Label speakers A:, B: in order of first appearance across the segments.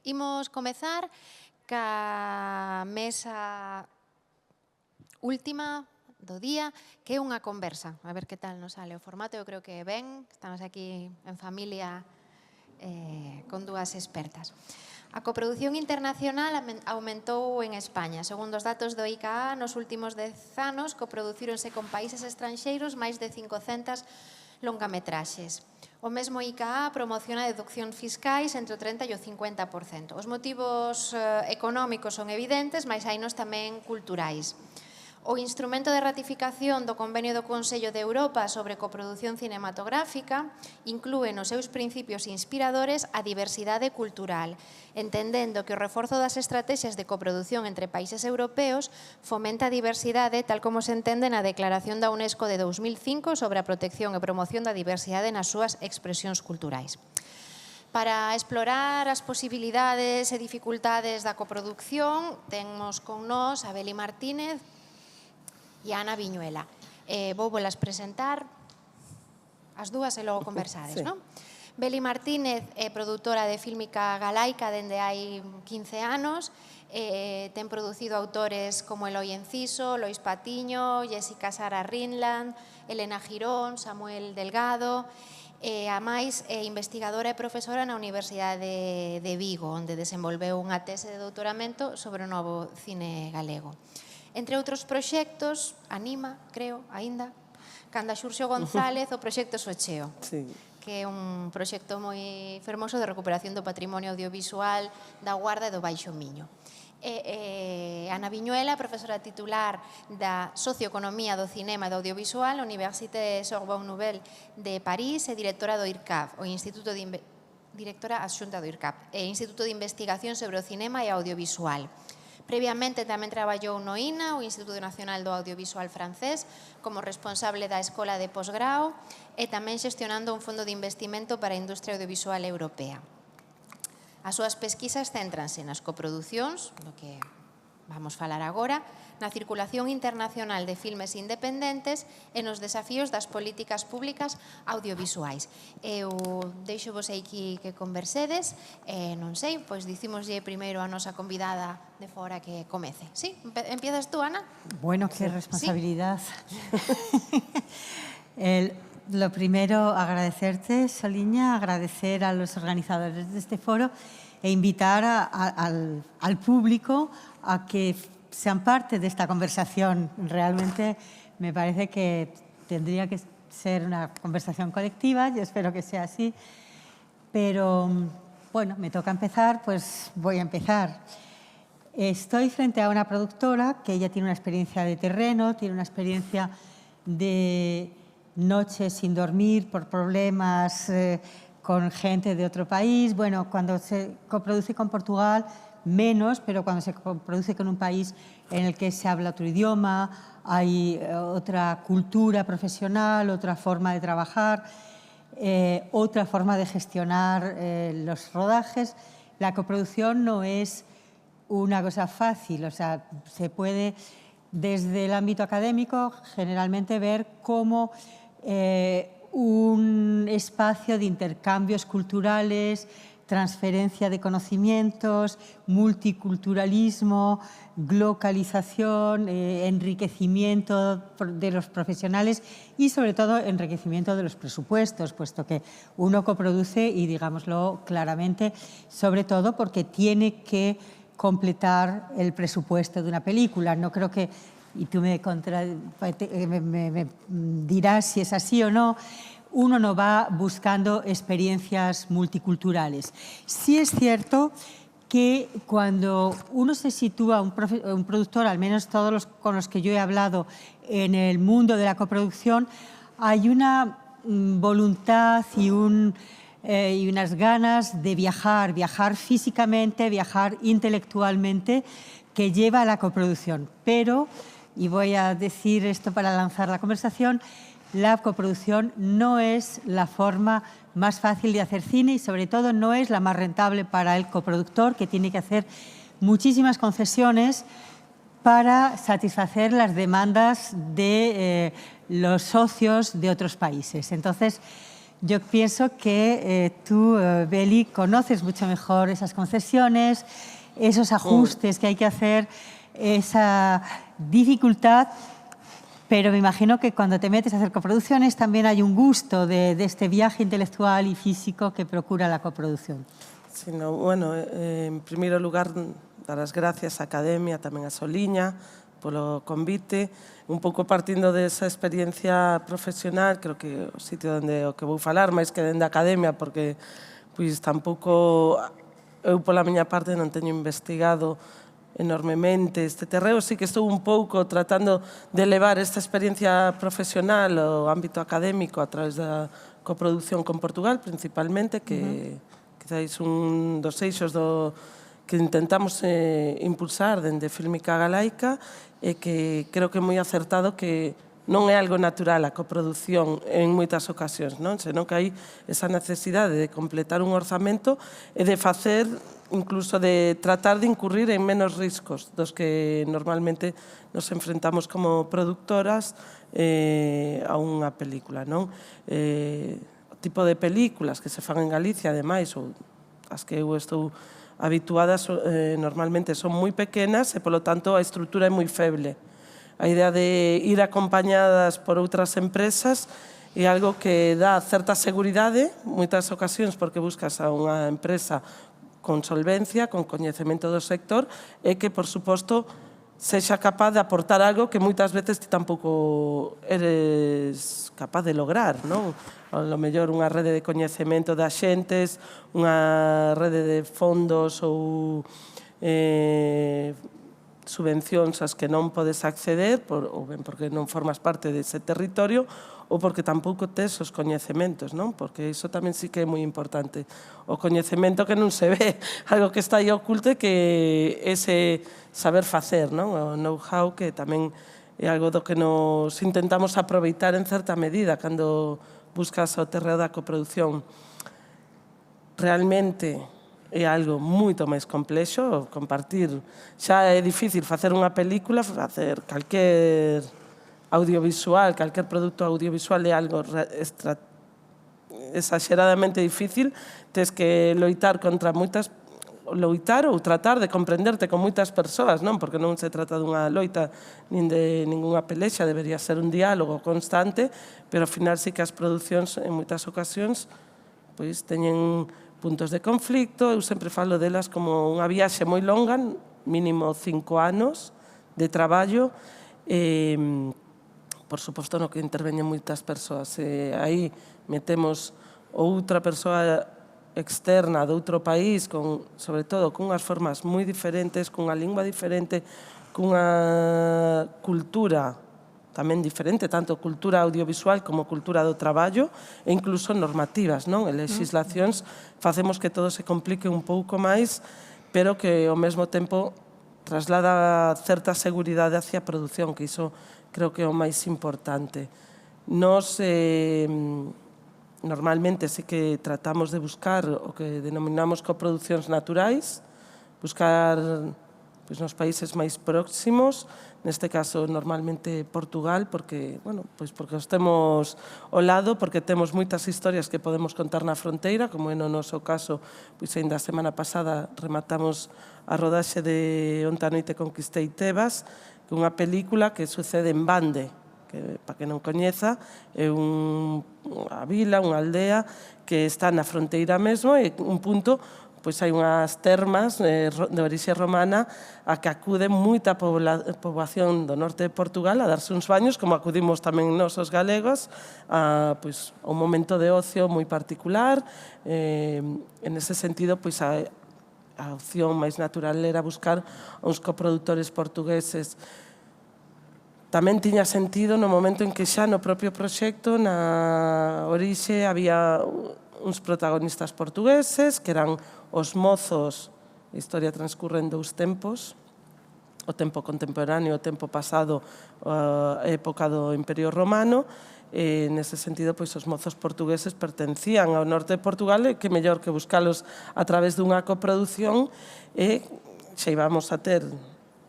A: Imos comezar ca mesa última do día, que é unha conversa. A ver que tal nos sale o formato, eu creo que ben, estamos aquí en familia con dúas expertas. A coprodución internacional aumentou en España. Segundo os datos do ICA, nos últimos 10 anos coproducíronse con países estranxeiros máis de 500 longametraxes. O mesmo ICA promociona deduccións fiscais entre o 30 e o 50%. Os motivos económicos son evidentes, mas hainos tamén culturais. O instrumento de ratificación do Convenio do Consello de Europa sobre coproducción cinematográfica inclúe nos seus principios inspiradores a diversidade cultural, entendendo que o reforzo das estrategias de coproducción entre países europeos fomenta a diversidade tal como se entende na Declaración da UNESCO de 2005 sobre a protección e promoción da diversidade nas súas expresións culturais. Para explorar as posibilidades e dificultades da coproducción, temos con nós a Beli Martínez e a Ana Viñuela. Vou volas presentar as dúas e logo conversades, non? Beli Martínez é produtora de fílmica galaica dende hai 15 anos. Ten producido autores como Eloi Enciso, Lois Patiño, Jessica Sara Rinland, Elena Girón, Samuel Delgado. A máis, é investigadora e profesora na Universidade de Vigo, onde desenvolveu unha tese de doutoramento sobre o novo cine galego. Entre outros proxectos, anima, creo, aínda, canda Xurxo González, o proxecto Socheo, que é un proxecto moi fermoso de recuperación do patrimonio audiovisual da Guarda e do Baixo Miño. Ana Viñuela, profesora titular da Socioeconomía do Cinema e do Audiovisual na Université Sorbonne Nouvelle de París e directora do IRCAF, directora adxunta do IRCAF, Instituto de Investigación sobre o Cinema e Audiovisual. Previamente tamén traballou no INA, o Instituto Nacional do Audiovisual francés, como responsable da Escola de Posgrao e tamén xestionando un fondo de investimento para a industria audiovisual europea. As súas pesquisas céntranse nas coproducións, do que vamos falar agora, na circulación internacional de filmes independentes e nos desafíos das políticas públicas audiovisuais. Eu deixo-vos aquí que conversedes, non sei, pois dicimoslle primeiro a nosa convidada de fora que comece. Sí? Empiezas tú, Ana?
B: Bueno, qué responsabilidad. Lo primero, agradecerte, Soliña, agradecer a los organizadores de este foro e invitar al público a que sean parte de esta conversación. Realmente me parece que tendría que ser una conversación colectiva, yo espero que sea así, pero bueno, me toca empezar, pues voy a empezar. Estoy frente a una productora que ella tiene una experiencia de terreno, tiene una experiencia de noches sin dormir por problemas con gente de otro país. Bueno, cuando se coproduce con Portugal, menos, pero cuando se coproduce con un país en el que se habla otro idioma, hay otra cultura profesional, otra forma de trabajar, otra forma de gestionar los rodajes, la coproducción no es una cosa fácil. O sea, se puede, desde el ámbito académico, generalmente ver cómo un espacio de intercambios culturales, transferencia de conocimientos, multiculturalismo, globalización, enriquecimiento de los profesionales y, sobre todo, enriquecimiento de los presupuestos, puesto que uno coproduce, y digámoslo claramente, sobre todo porque tiene que completar el presupuesto de una película. No creo que, y tú me dirás si es así o no, uno no va buscando experiencias multiculturales. Sí es cierto que cuando uno se sitúa, un productor, al menos todos los con los que yo he hablado en el mundo de la coproducción, hay una voluntad y unas ganas de viajar físicamente, viajar intelectualmente, que lleva a la coproducción. Pero, y voy a decir esto para lanzar la conversación, la coproducción no es la forma más fácil de hacer cine y, sobre todo, no es la más rentable para el coproductor, que tiene que hacer muchísimas concesiones para satisfacer las demandas de los socios de otros países. Entonces, Yo pienso que tú, Beli, conoces mucho mejor esas concesiones, esos ajustes que hay que hacer, esa dificultad, pero me imagino que cuando te metes a hacer coproducciones también hay un gusto de este viaje intelectual y físico que procura la coproducción.
C: Sí, no, bueno, en primeiro lugar, dar as gracias á Academia, tamén a Soliña, polo convite, un pouco partindo desa experiencia profesional, creo que o sitio onde o que vou falar, máis que dende a Academia, porque pois tampouco eu pola miña parte non teño investigado enormemente este terreo, sí que estou un pouco tratando de levar esta experiencia profesional ao ámbito académico a través da coproducción con Portugal, principalmente, que quizáis un dos eixos que intentamos impulsar dende Fílmica Galaica e que creo que é moi acertado que non é algo natural a coproducción en moitas ocasións, non? Senón que hai esa necesidade de completar un orzamento e de facer, incluso de tratar de incurrir en menos riscos dos que normalmente nos enfrentamos como productoras a unha película, non? O tipo de películas que se fan en Galicia, ademais, ou as que eu estou habituadas, normalmente son moi pequenas e, polo tanto, a estrutura é moi feble. A idea de ir acompañadas por outras empresas é algo que dá certa seguridade, moitas ocasións porque buscas a unha empresa con solvencia, con coñecemento do sector, e que, por suposto, sexa capaz de aportar algo que moitas veces ti tampouco eres capaz de lograr, non? A lo mellor unha rede de coñecemento de axentes, unha rede de fondos ou subvencións ás que non podes acceder, ou ben porque non formas parte dese territorio, ou porque tampouco tes os coñecementos, non? Porque iso tamén sí que é moi importante. O coñecemento que non se ve, algo que está aí oculto, que ese saber facer, non? O know-how, que tamén é algo do que nos intentamos aproveitar en certa medida cando buscas o terreo da coproducción. Realmente é algo moito máis complexo, compartir. Xa é difícil facer unha película, facer calquer audiovisual, calquer produto audiovisual é algo exageradamente difícil. Tes que loitar contra moitas, loitar ou tratar de comprenderte con moitas persoas, non? Porque non se trata dunha loita nin de ningunha pelexa, debería ser un diálogo constante, pero ao final sí que as producións en moitas ocasións pois teñen puntos de conflicto. Eu sempre falo delas como unha viaxe moi longa, mínimo 5 anos de traballo, por suposto no que interveñen moitas persoas. Aí metemos outra persoa externa de outro país, sobre todo con unhas formas moi diferentes, cunha lingua diferente, cunha cultura tamén diferente, tanto cultura audiovisual como cultura do traballo, e incluso normativas, non? E legislacións facemos que todo se complique un pouco máis, pero que ao mesmo tempo traslada certa seguridade hacia a produción, que iso creo que é o máis importante. Nos normalmente sí que tratamos de buscar o que denominamos coproducións naturais, buscar nos países máis próximos, neste caso normalmente Portugal, porque, bueno, porque os temos ao lado, porque temos moitas historias que podemos contar na fronteira, como é no noso caso, pois ainda a semana pasada rematamos a rodaxe de Onta noite conquistei Tebas, que é unha película que sucede en Bande, que, para que non coñeza, é unha vila, unha aldea que está na fronteira mesmo, e un punto, pois hai unhas termas de orixe romana a que acude moita poboación do norte de Portugal a darse uns baños, como acudimos tamén nós os galegos, a un momento de ocio moi particular. En ese sentido, a opción máis natural era buscar uns coprodutores portugueses. Tamén tiña sentido no momento en que xa no propio proxecto, na orixe, había uns protagonistas portugueses, que eran os mozos. A historia transcurre en 2 tempos, o tempo contemporáneo, o tempo pasado, a época do Imperio Romano. Nese sentido, os mozos portugueses pertencían ao norte de Portugal, e que mellor que buscalos a través dunha coproducción, e xa íbamos a ter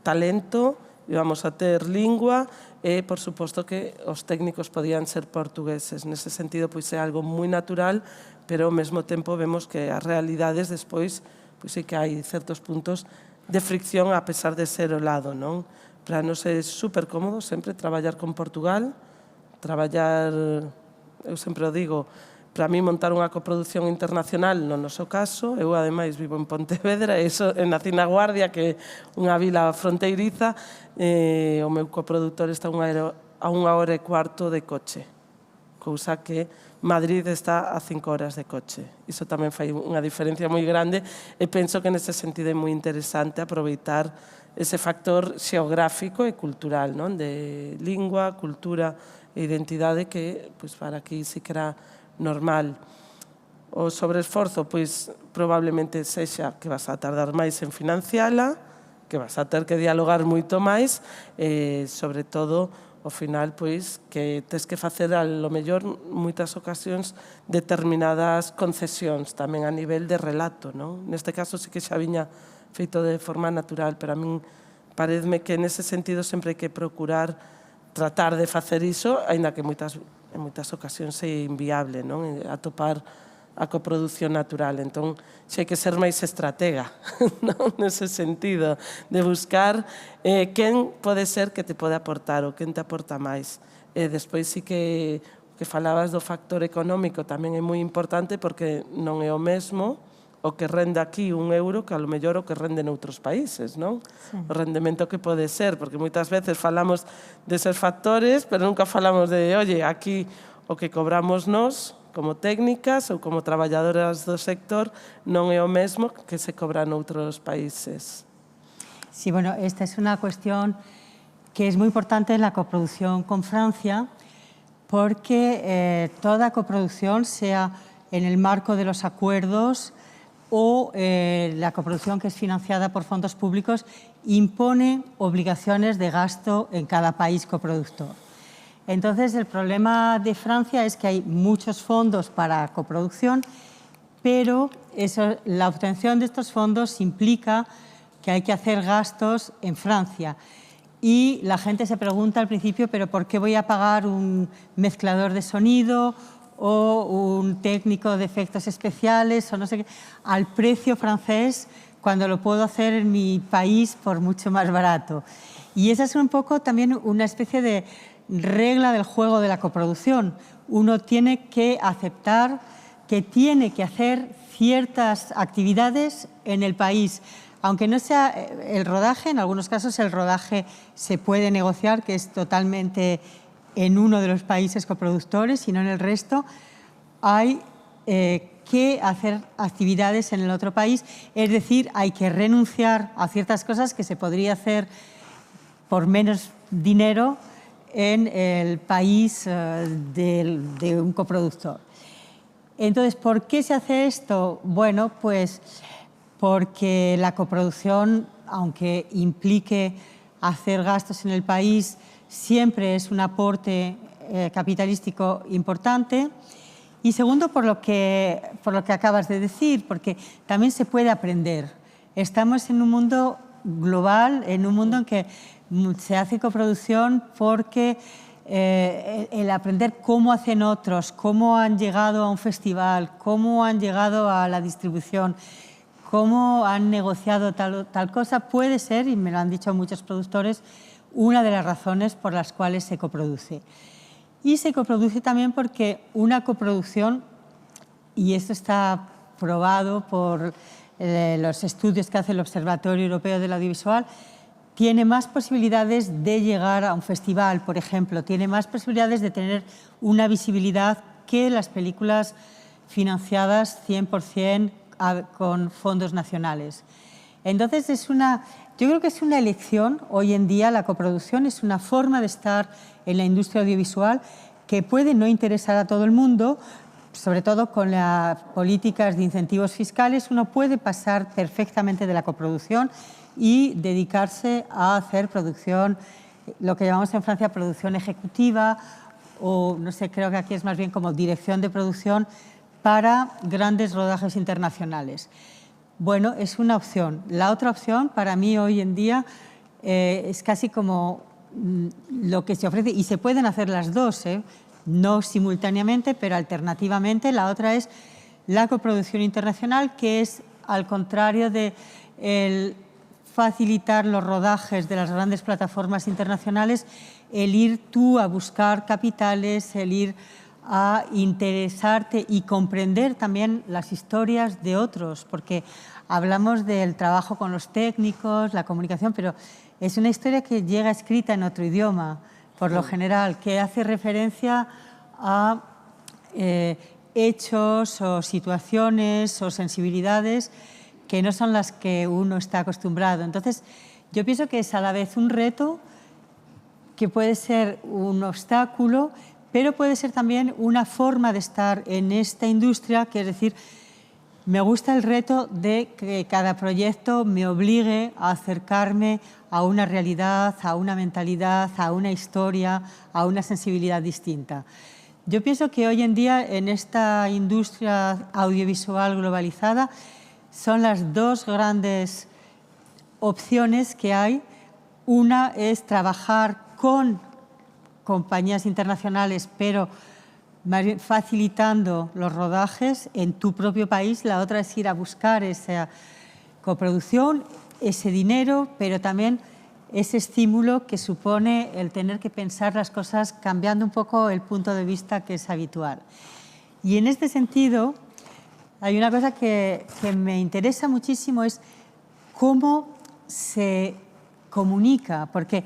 C: talento, íbamos a ter lingua, e, por suposto, que os técnicos podían ser portugueses. Nese sentido, pois é algo moi natural, pero ao mesmo tempo vemos que as realidades despois, pois sí que hai certos puntos de fricción a pesar de ser o lado, non? Para nos é super cómodo sempre traballar con Portugal, traballar, eu sempre o digo, para mí montar unha coproducción internacional no noso caso, eu ademais vivo en Pontevedra, e nací na Guardia, que é unha vila fronteiriza, o meu coproductor está a 1h15 de coche, cousa que Madrid está a 5 horas de coche. Iso tamén fai unha diferencia moi grande e penso que nese sentido é moi interesante aproveitar ese factor xeográfico e cultural, non? De lingua, cultura e identidade que para aquí sí que era normal. O sobreesforzo, pois, probablemente sexa que vas a tardar máis en financiala, que vas a ter que dialogar moito máis, e, sobre todo, ao final, pois, que tes que facer, a lo mellor, moitas ocasións, determinadas concesións, tamén a nivel de relato, non? Neste caso, sí que xa viña feito de forma natural, pero a min pareceme que, nese sentido, sempre hai que procurar tratar de facer iso, aínda que en moitas ocasións é inviable, non? Atopar a coproducción natural. Entón, xe hai que ser máis estratega, non? Nese sentido, de buscar quen pode ser que te pode aportar ou quen te aporta máis. Despois sí que falabas do factor económico tamén é moi importante porque non é o mesmo o que rende aquí €1 que a lo mellor o que rende noutros países, non? Sí. O rendemento que pode ser, porque moitas veces falamos deses factores, pero nunca falamos de, oye, aquí o que cobramos nós como técnicas ou como traballadoras do sector non é o mesmo que se cobra noutros países.
B: Sí, bueno, esta es una cuestión que es muy importante en la coproducción con Francia, porque toda coproducción, sea en el marco de los acuerdos o la coproducción que es financiada por fondos públicos, impone obligaciones de gasto en cada país coproductor. Entonces, el problema de Francia es que hay muchos fondos para coproducción, pero la obtención de estos fondos implica que hay que hacer gastos en Francia. Y la gente se pregunta al principio, ¿pero por qué voy a pagar un mezclador de sonido o un técnico de efectos especiales o no sé qué, al precio francés cuando lo puedo hacer en mi país por mucho más barato? Y esa es un poco también una especie de regla del juego de la coproducción. Uno tiene que aceptar que tiene que hacer ciertas actividades en el país. Aunque no sea el rodaje, en algunos casos el rodaje se puede negociar, que es totalmente en uno de los países coproductores y no en el resto, hay que hacer actividades en el otro país, es decir, hay que renunciar a ciertas cosas que se podría hacer por menos dinero en el país de un coproductor. Entonces, ¿por qué se hace esto? Bueno, pues porque la coproducción, aunque implique hacer gastos en el país, siempre es un aporte capitalístico importante. Y segundo, por lo que acabas de decir, porque también se puede aprender. Estamos en un mundo global, en un mundo en que se hace coproducción porque el aprender cómo hacen otros, cómo han llegado a un festival, cómo han llegado a la distribución, cómo han negociado tal cosa, puede ser, y me lo han dicho muchos productores, una de las razones por las cuales se coproduce. Y se coproduce también porque una coproducción, y esto está probado por los estudios que hace el Observatorio Europeo del Audiovisual, tiene más posibilidades de llegar a un festival, por ejemplo, tiene más posibilidades de tener una visibilidad que las películas financiadas 100% con fondos nacionales. Entonces, yo creo que es una elección. Hoy en día la coproducción es una forma de estar en la industria audiovisual que puede no interesar a todo el mundo, sobre todo con las políticas de incentivos fiscales. Uno puede pasar perfectamente de la coproducción y dedicarse a hacer producción, lo que llamamos en Francia producción ejecutiva, o no sé, creo que aquí es más bien como dirección de producción para grandes rodajes internacionales. Bueno, es una opción. La otra opción, para mí hoy en día, es casi como lo que se ofrece, y se pueden hacer las dos, no simultáneamente, pero alternativamente. La otra es la coproducción internacional, que es al contrario de el facilitar los rodajes de las grandes plataformas internacionales, el ir tú a buscar capitales, el ir a interesarte y comprender también las historias de otros, porque hablamos del trabajo con los técnicos, la comunicación, pero es una historia que llega escrita en otro idioma, por lo general, que hace referencia a hechos o situaciones o sensibilidades que no son las que uno está acostumbrado. Entonces, yo pienso que es a la vez un reto, que puede ser un obstáculo, pero puede ser también una forma de estar en esta industria, que es decir, me gusta el reto de que cada proyecto me obligue a acercarme a una realidad, a una mentalidad, a una historia, a una sensibilidad distinta. Yo pienso que hoy en día, en esta industria audiovisual globalizada, son las dos grandes opciones que hay. Una es trabajar con compañías internacionales, pero facilitando los rodajes en tu propio país. La otra es ir a buscar esa coproducción, ese dinero, pero también ese estímulo que supone el tener que pensar las cosas cambiando un poco el punto de vista que es habitual. Y en este sentido, hay una cosa que me interesa muchísimo, es cómo se comunica, porque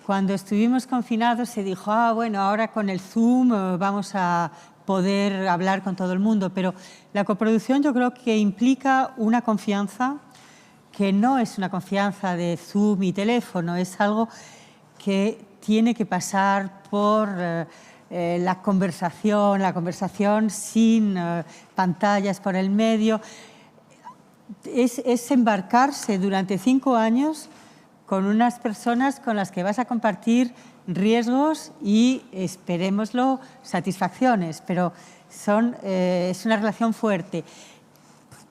B: cuando estuvimos confinados se dijo, bueno, ahora con el Zoom vamos a poder hablar con todo el mundo, pero la coproducción yo creo que implica una confianza que no es una confianza de Zoom y teléfono, es algo que tiene que pasar por la conversación sin pantallas por el medio. Es embarcarse durante 5 años con unas personas con las que vas a compartir riesgos y, esperémoslo, satisfacciones, pero es una relación fuerte.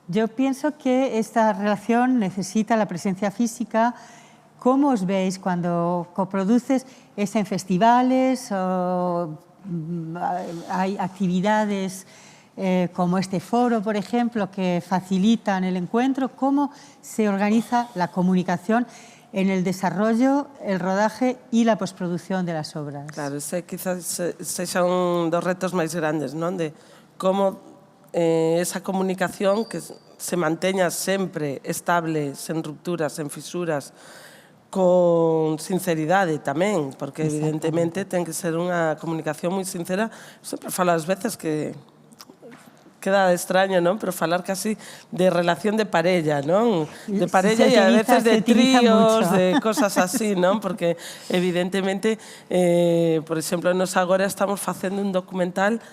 B: Yo pienso que esta relación necesita la presencia física. ¿Cómo os veis cuando coproduces? ¿Es en festivales o hay actividades como este foro, por ejemplo, que facilitan el encuentro? ¿Cómo se organiza la comunicación en el desarrollo, el rodaje y la postproducción de las obras?
C: Claro, quizás sexan dos retos máis grandes, non? De como esa comunicación que se manteña sempre estable, sen rupturas, sen fisuras, con sinceridade tamén, porque evidentemente ten que ser unha comunicación moi sincera. Sempre falo ás veces que queda extraño, non? Pero falar casi de relación de parella, non? De parella e a veces de tríos, de cosas así, non? Porque evidentemente, por exemplo, nos agora estamos facendo un documental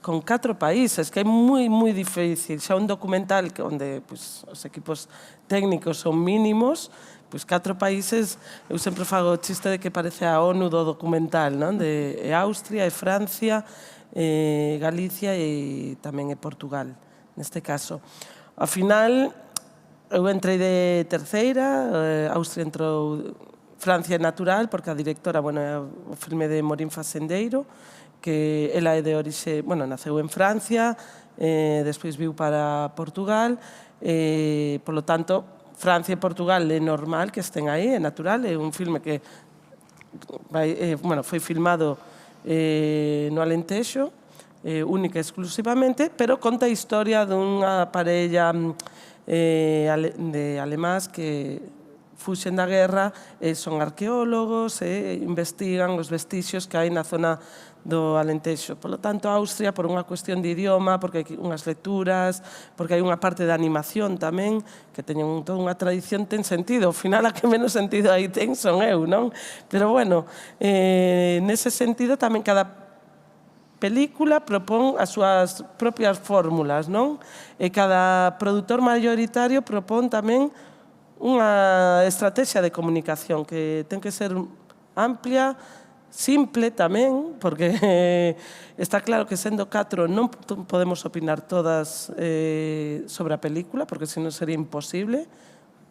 C: con 4 países, que é moi difícil. Xa un documental onde os equipos técnicos son mínimos, 4 países, eu sempre fago o chiste de que parece a ONU do documental, non? De Austria, Francia, Galicia e tamén Portugal, neste caso. Ao final, eu entrei de terceira, Austria entrou, Francia é natural, porque a directora, é o filme de Morín Facendeiro, que ela é de orixe, naceu en Francia, despois viu para Portugal, polo tanto, Francia e Portugal é normal que estén aí, é natural, é un filme que foi filmado no Alentexo, única e exclusivamente, pero conta a historia dunha parella de alemás que fuxen da guerra, son arqueólogos e investigan os vestixios que hai na zona do Alentexo. Por lo tanto, Austria, por unha cuestión de idioma, porque hai unhas lecturas, porque hai unha parte de animación tamén, que teñen toda unha tradición, ten sentido. Ao final, a que menos sentido aí ten son eu, non? Pero, nese sentido, tamén cada película propón as súas propias fórmulas, non? E cada produtor maioritario propón tamén unha estrategia de comunicación que ten que ser amplia, simple tamén, porque está claro que sendo 4 non podemos opinar todas sobre a película, porque senón sería imposible.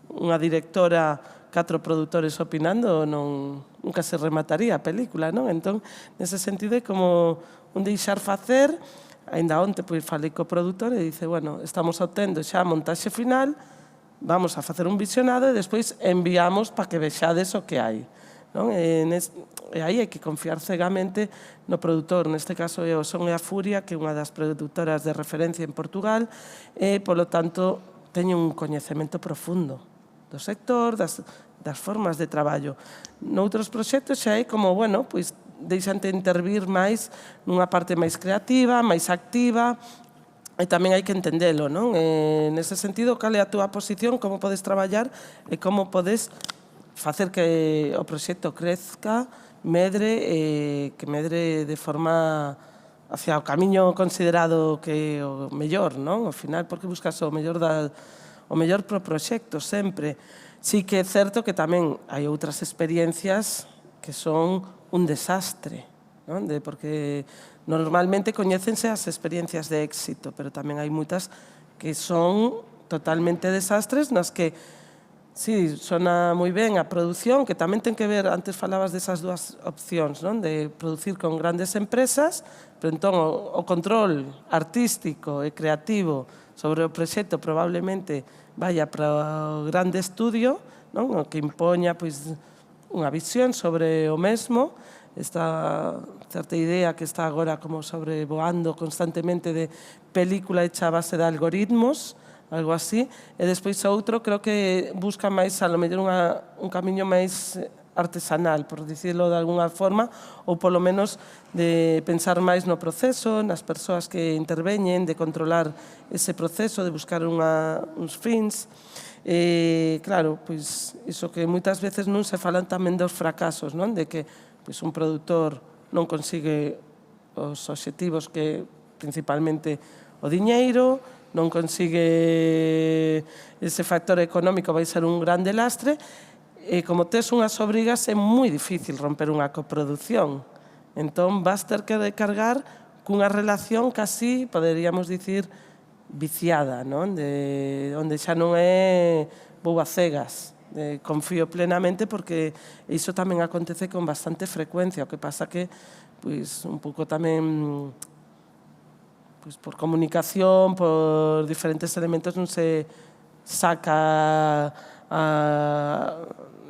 C: Unha directora 4 produtores opinando nunca se remataría a película, non? Entón, nese sentido, é como un deixar facer. Ainda onte falei co produtor e dice, bueno, estamos obtendo xa a montaxe final, vamos a facer un visionado e despois enviamos para que vexades o que hai. E aí hai que confiar cegamente no produtor, neste caso é o Son e a Furia, que é unha das produtoras de referencia en Portugal, e, polo tanto, teñen un coñecemento profundo do sector, das formas de traballo. Noutros proxectos xa é como, bueno, pois deixante intervir máis nunha parte máis creativa, máis activa, e tamén hai que entendelo, non? Nese sentido, cal é a túa posición, como podes traballar e como podes facer que o proxecto crezca, medre, que medre de forma hacia o camiño considerado que é o mellor, non? Ao final, porque buscas o mellor pro proxecto, sempre. Sí que é certo que tamén hai outras experiencias que son un desastre, non? Porque normalmente coñécense as experiencias de éxito, pero tamén hai moitas que son totalmente desastres nas que, sí, sona moi ben a produción, que tamén ten que ver, antes falabas desas dúas opcións, non? De producir con grandes empresas, pero entón o control artístico e creativo sobre o proxecto probablemente vaya para o grande estudio, non? O que impoña, pois, unha visión sobre o mesmo, esta certa idea que está agora como sobrevoando constantemente de película hecha a base de algoritmos, algo así, e despois outro creo que busca máis, a lo mellor, un camiño máis artesanal, por dicirlo de alguna forma, ou polo menos de pensar máis no proceso, nas persoas que interveñen, de controlar ese proceso, de buscar uns fins. Claro, pois iso que moitas veces non se falan tamén dos fracasos, non? De que un produtor non consigue os obxectivos que principalmente o diñeiro, non consigue ese factor económico, vai ser un grande lastre, e como tes unhas obrigas é moi difícil romper unha coproducción. Entón vas ter que cargar cunha relación casi, poderíamos dicir, viciada, non? Onde xa non é vou a cegas, confío plenamente, porque iso tamén acontece con bastante frecuencia. O que pasa que, un pouco tamén, por comunicación, por diferentes elementos, non se saca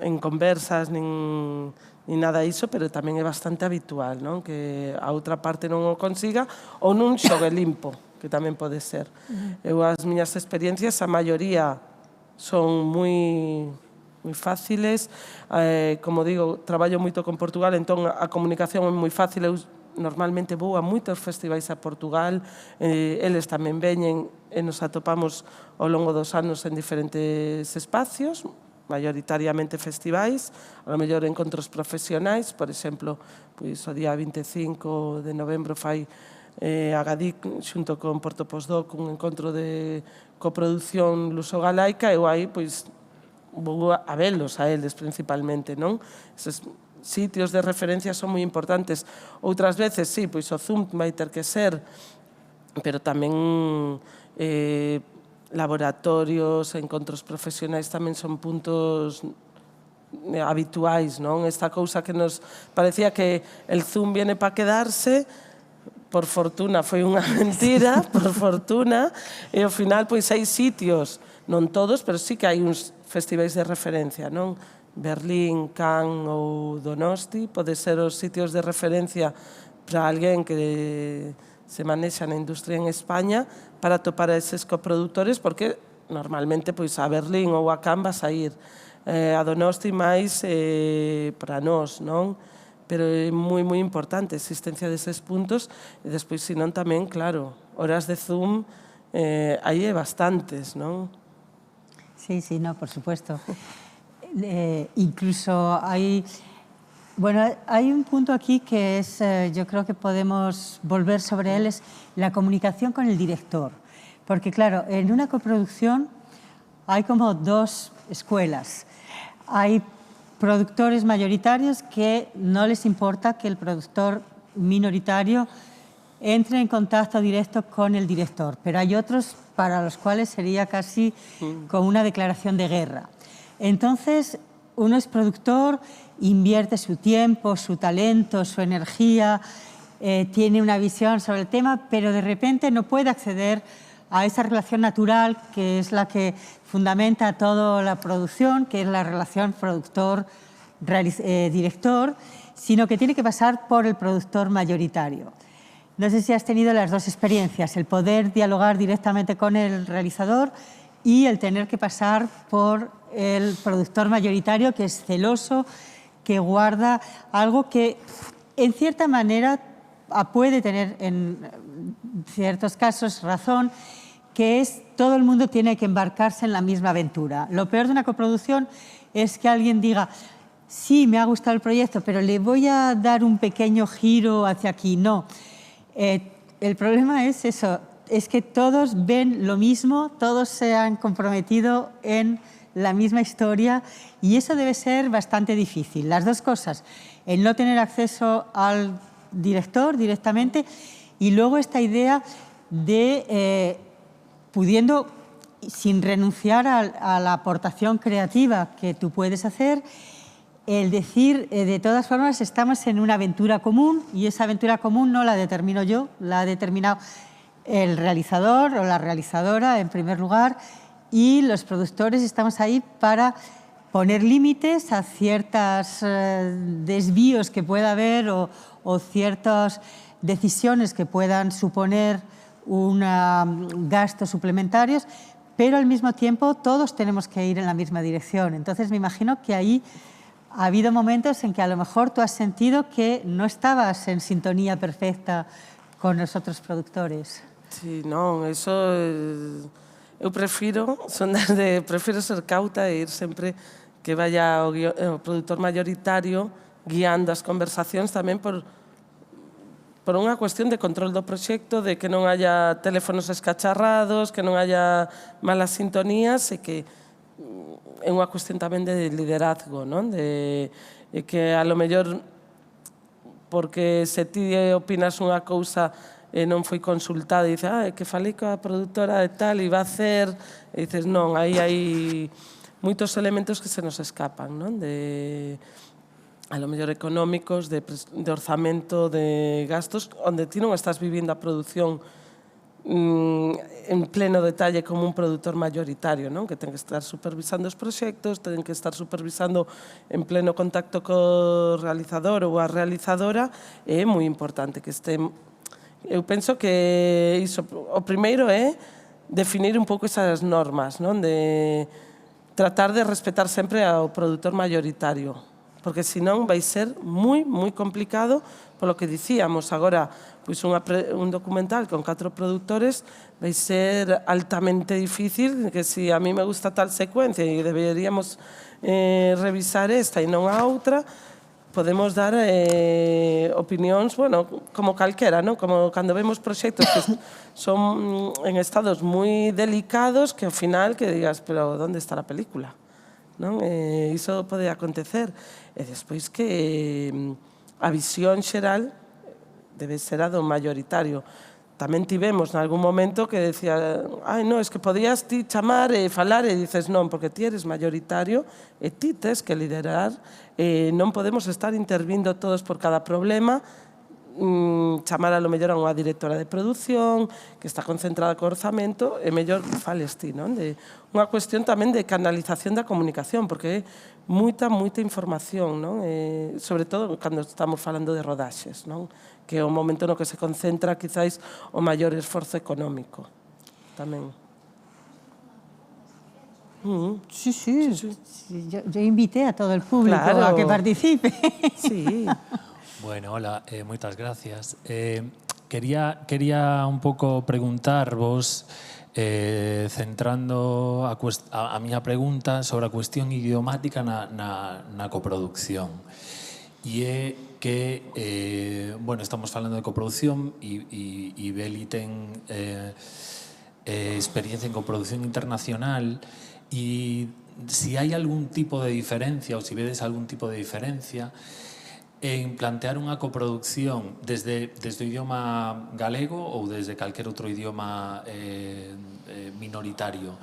C: en conversas nin nada iso, pero tamén é bastante habitual, non? Que a outra parte non o consiga ou non xogue limpo, que tamén pode ser. Eu, as miñas experiencias, a maioría son moi fáciles. Como digo, traballo moito con Portugal, entón a comunicación é moi fácil. Eu normalmente vou a moitos festivais a Portugal, eles tamén veñen e nos atopamos ao longo dos anos en diferentes espacios, maioritariamente festivais, a lo mellor encontros profesionais. Por exemplo, o día 25 de novembro fai a GADIC xunto con Porto Postdoc un encontro de coproducción luso-galaica, e eu aí vou a velos a eles principalmente, non? Eses sitios de referencia son moi importantes. Outras veces, sí, o Zoom vai ter que ser, pero tamén laboratorios, encontros profesionais tamén son puntos habituais, non? Esta cousa que nos parecía que el Zoom viene para quedarse, por fortuna foi unha mentira, por fortuna, e ao final hai sitios, non todos, pero sí que hai uns festivais de referencia, non? Berlín, Cannes ou Donosti pode ser os sitios de referencia para alguén que se manexa na industria en España para topar a eses coprodutores, porque normalmente a Berlín ou a Cannes vas a ir, a Donosti máis para nós, non? Pero é moi importante a existencia deses puntos, e despois, senón tamén, claro, horas de Zoom aí é bastantes, non?
B: Sí, no, por supuesto. Incluso hay un punto aquí que es, yo creo que podemos volver sobre él, es la comunicación con el director. Porque, claro, en una coproducción hay como dos escuelas. Hay productores mayoritarios que no les importa que el productor minoritario entre en contacto directo con el director, pero hay otros para los cuales sería casi como una declaración de guerra. Entonces, uno es productor, invierte su tiempo, su talento, su energía, tiene una visión sobre el tema, pero de repente no puede acceder a esa relación natural que es la que fundamenta toda la producción, que es la relación productor-director, sino que tiene que pasar por el productor mayoritario. No sé si has tenido las dos experiencias, el poder dialogar directamente con el realizador y el tener que pasar por el productor mayoritario, que es celoso, que guarda algo que en cierta manera puede tener en ciertos casos razón, que es todo el mundo tiene que embarcarse en la misma aventura. Lo peor de una coproducción es que alguien diga, sí, me ha gustado el proyecto, pero le voy a dar un pequeño giro hacia aquí. No. El problema es eso, es que todos ven lo mismo, todos se han comprometido en la misma historia y eso debe ser bastante difícil. Las dos cosas, el no tener acceso al director directamente y luego esta idea de pudiendo, sin renunciar a la aportación creativa que tú puedes hacer, el decir, de todas formas, estamos en una aventura común y esa aventura común no la determino yo, la ha determinado el realizador o la realizadora, en primer lugar, y los productores estamos ahí para poner límites a ciertos desvíos que pueda haber o ciertas decisiones que puedan suponer gastos suplementarios, pero al mismo tiempo todos tenemos que ir en la misma dirección. Entonces me imagino que ahí ha habido momentos en que a lo mejor tú has sentido que no estabas en sintonía perfecta con los otros productores.
C: Sí, non, eso eu prefiro ser cauta e ir sempre que vaya o produtor mayoritario guiando as conversacións tamén por unha cuestión de control do proxecto, de que non haya teléfonos escacharrados, que non haya malas sintonías e que é unha cuestión tamén de liderazgo, non? De que a lo mellor porque se ti opinas unha cousa e non foi consultada e dices, que falei coa produtora e tal e va a hacer, e dices, non, aí hai moitos elementos que se nos escapan, non? A lo mellor económicos, de orzamento, de gastos, onde ti non estás vivindo a produción en pleno detalle como un produtor mayoritario, non? Que ten que estar supervisando os proxectos, ten que estar supervisando en pleno contacto co realizador ou a realizadora, e é moi importante que este... Eu penso que iso, o primeiro é definir un pouco esas normas, non? De tratar de respetar sempre ao produtor mayoritario, porque senón vai ser moi, moi complicado, polo que dicíamos agora, pois un documental con 4 produtores vai ser altamente difícil, que se a mí me gusta tal secuencia e deberíamos revisar esta e non a outra, podemos dar opinións, bueno, como calquera, non? Como cando vemos proxectos que son en estados moi delicados que ao final que digas, pero onde está a película? Non? Iso pode acontecer. E despois que a visión xeral debe ser a do mayoritario. Tamén tivemos nalgún momento que decía, non, es que podías ti chamar e falar e dices non, porque ti eres mayoritario e ti tes que liderar, non podemos estar intervindo todos por cada problema, chamar a lo mellor a unha directora de produción que está concentrada co orzamento e mellor fales ti, non? Unha cuestión tamén de canalización da comunicación, porque é moita información, non? Sobre todo cando estamos falando de rodaxes, non? Que é o momento no que se concentra quizáis o maior esforzo económico tamén.
B: Sí. Yo invité a todo el público a que participe.
C: Sí.
D: Bueno, hola, moitas gracias. Quería un pouco preguntarvos, centrando a miña pregunta sobre a cuestión idiomática na coproducción. E é que, bueno, estamos falando de coproducción e Beli ten experiencia en coproducción internacional e si hai algún tipo de diferencia ou si vedes algún tipo de diferencia en plantear unha coproducción desde o idioma galego ou desde calquer outro idioma minoritario.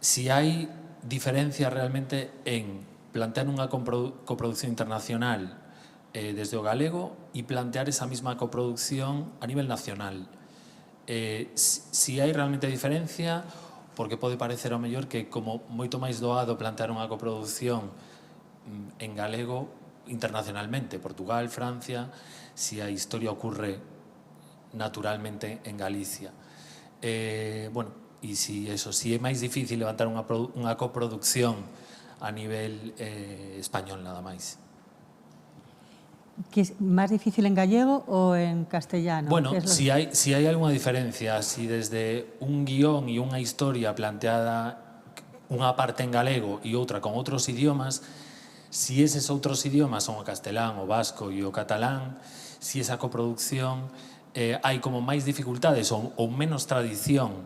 D: Si hai diferencia realmente en plantear unha coproducción internacional desde o galego e plantear esa mesma coproducción a nivel nacional. Si hai realmente diferencia, porque pode parecer ao mellor que como moito máis doado plantear unha coproducción en galego internacionalmente, Portugal, Francia, si a historia ocurre naturalmente en Galicia. Bueno, e si é máis difícil levantar unha coproducción a nivel español nada máis.
B: ¿Que es más difícil en gallego o en castellano?
D: Bueno, si hai algunha diferencia, si desde un guión e unha historia planteada unha parte en galego e outra con outros idiomas, si eses outros idiomas son o castelán, o vasco e o catalán, si esa coproducción hai como máis dificultades ou menos tradición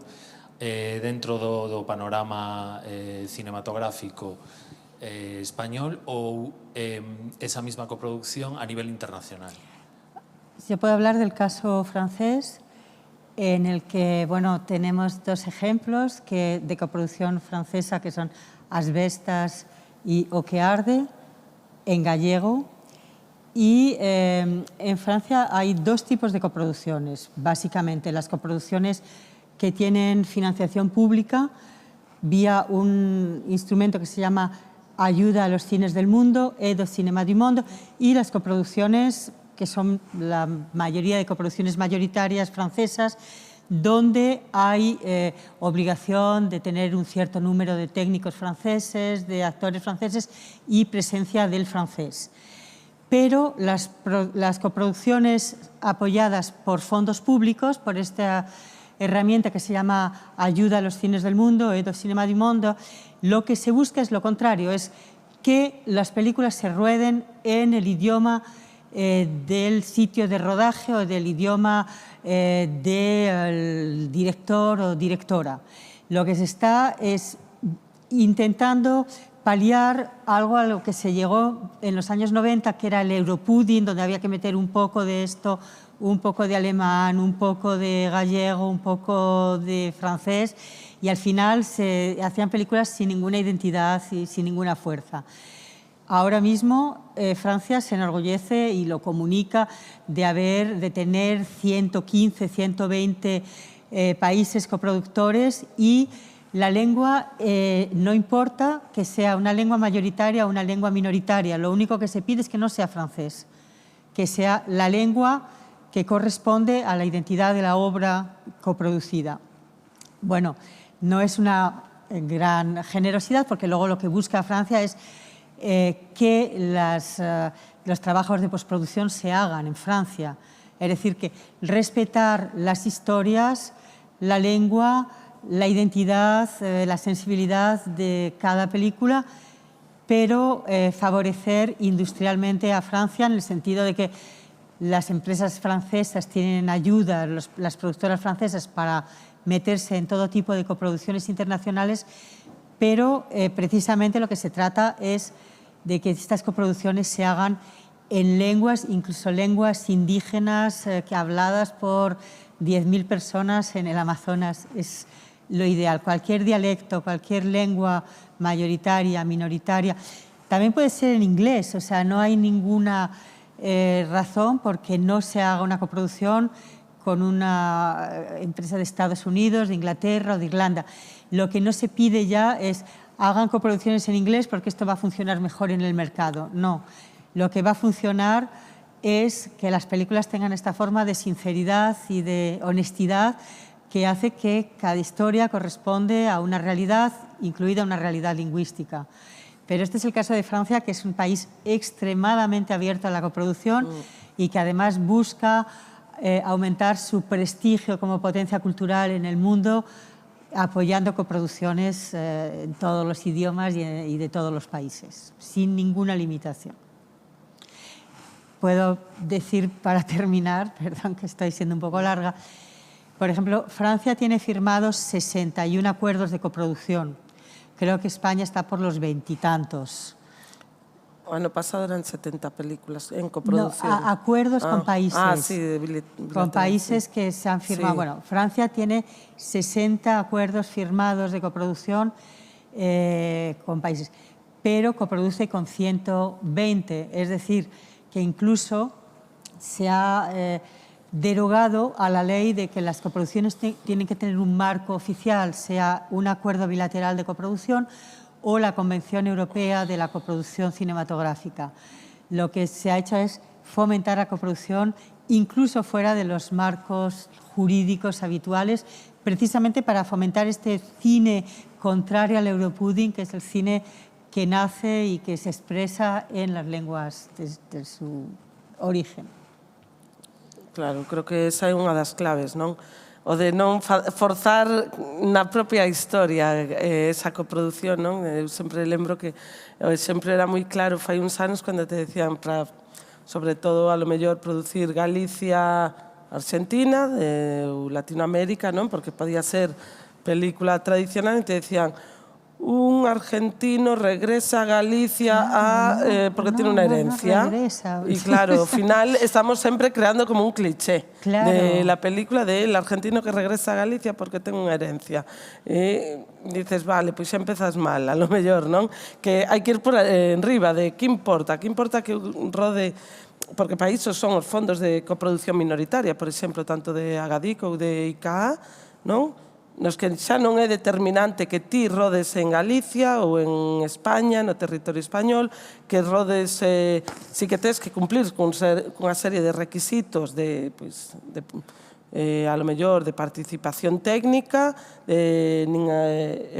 D: dentro do panorama cinematográfico español ou esa mesma coproducción a nivel internacional.
B: Se puede hablar del caso francés, en el que bueno, tenemos dos ejemplos de coproducción francesa, que son Asbestas y O que arde, en gallego. Y en Francia hay dos tipos de coproducciones, básicamente. Las coproducciones que tienen financiación pública vía un instrumento que se llama Ayuda a los cines del mundo, Aide au Cinéma du Monde, y las coproducciones, que son la mayoría de coproducciones mayoritarias francesas, donde hay obligación de tener un cierto número de técnicos franceses, de actores franceses y presencia del francés. Pero las coproducciones apoyadas por fondos públicos, por esta herramienta que se llama Ayuda a los cines del mundo, Aide au Cinéma du Monde, lo que se busca es lo contrario, es que las películas se rueden en el idioma del sitio de rodaje o del idioma del director o directora. Lo que se está es intentando paliar algo a lo que se llegó en los años 90, que era el Europudding, donde había que meter un poco de esto, un poco de alemán, un poco de gallego, un poco de francés, y al final se hacían películas sin ninguna identidad y sin ninguna fuerza. Ahora mismo Francia se enorgullece y lo comunica de tener 115, 120 países coproductores, y la lengua no importa que sea una lengua mayoritaria o una lengua minoritaria, lo único que se pide es que no sea francés, que sea la lengua que corresponde a la identidad de la obra coproducida. Bueno, no es una gran generosidad, porque luego lo que busca Francia es que los trabajos de postproducción se hagan en Francia. Es decir, que respetar las historias, la lengua, la identidad, la sensibilidad de cada película, pero favorecer industrialmente a Francia, en el sentido de que las empresas francesas tienen ayuda, las productoras francesas, para meterse en todo tipo de coproducciones internacionales, pero precisamente lo que se trata es de que estas coproducciones se hagan en lenguas, incluso lenguas indígenas, que habladas por 10.000 personas en el Amazonas. Es lo ideal. Cualquier dialecto, cualquier lengua mayoritaria, minoritaria. También puede ser en inglés, o sea, no hay ninguna razón porque no se haga una coproducción con una empresa de Estados Unidos, de Inglaterra o de Irlanda. Lo que no se pide ya es hagan coproducciones en inglés porque esto va a funcionar mejor en el mercado. No, lo que va a funcionar es que las películas tengan esta forma de sinceridad y de honestidad que hace que cada historia corresponde a una realidad, incluida una realidad lingüística. Pero este es el caso de Francia, que es un país extremadamente abierto a la coproducción y que además busca aumentar su prestigio como potencia cultural en el mundo, apoyando coproducciones en todos los idiomas y de todos los países, sin ninguna limitación. Puedo decir, para terminar, perdón que estoy siendo un poco larga, por ejemplo, Francia tiene firmados 61 acuerdos de coproducción. Creo que España está por los 20 y tantos.
C: El año pasado eran 70 películas en coproducción.
B: No, acuerdos con países.
C: Ah, sí,
B: con países
C: sí.
B: Que se han firmado.
C: Sí.
B: Bueno, Francia tiene 60 acuerdos firmados de coproducción con países. pero coproduce con 120, es decir, que incluso se ha derogado a la ley de que las coproducciones tienen que tener un marco oficial, sea un acuerdo bilateral de coproducción o la Convención Europea de la Coproducción Cinematográfica. Lo que se ha hecho es fomentar la coproducción incluso fuera de los marcos jurídicos habituales, precisamente para fomentar este cine contrario al Europudding, que es el cine que nace y que se expresa en las lenguas de su origen.
C: Claro, creo que esa é unha das claves, non? O de non forzar na propia historia esa coproducción, non? Eu sempre lembro que o exemplo era moi claro fai uns anos cando te decían para, sobre todo, a lo mellor producir Galicia, Argentina, ou Latinoamérica, non? Porque podía ser película tradicional e te decían un argentino regresa a Galicia porque tiene unha herencia. Y claro, ao final estamos sempre creando como un cliché de la película del argentino que regresa a Galicia porque ten unha herencia. E dices, vale, pois xa empezas mal, a lo mellor, non? Que hai que ir por enriba de que importa que rode, porque para iso son os fondos de coproducción minoritaria, por exemplo, tanto de Agadic ou de ICA, non? Nos que xa non é determinante que ti rodes en Galicia ou en España, no territorio español, que rodes, si que tens que cumplir cunha serie de requisitos de, a lo mellor, de participación técnica, e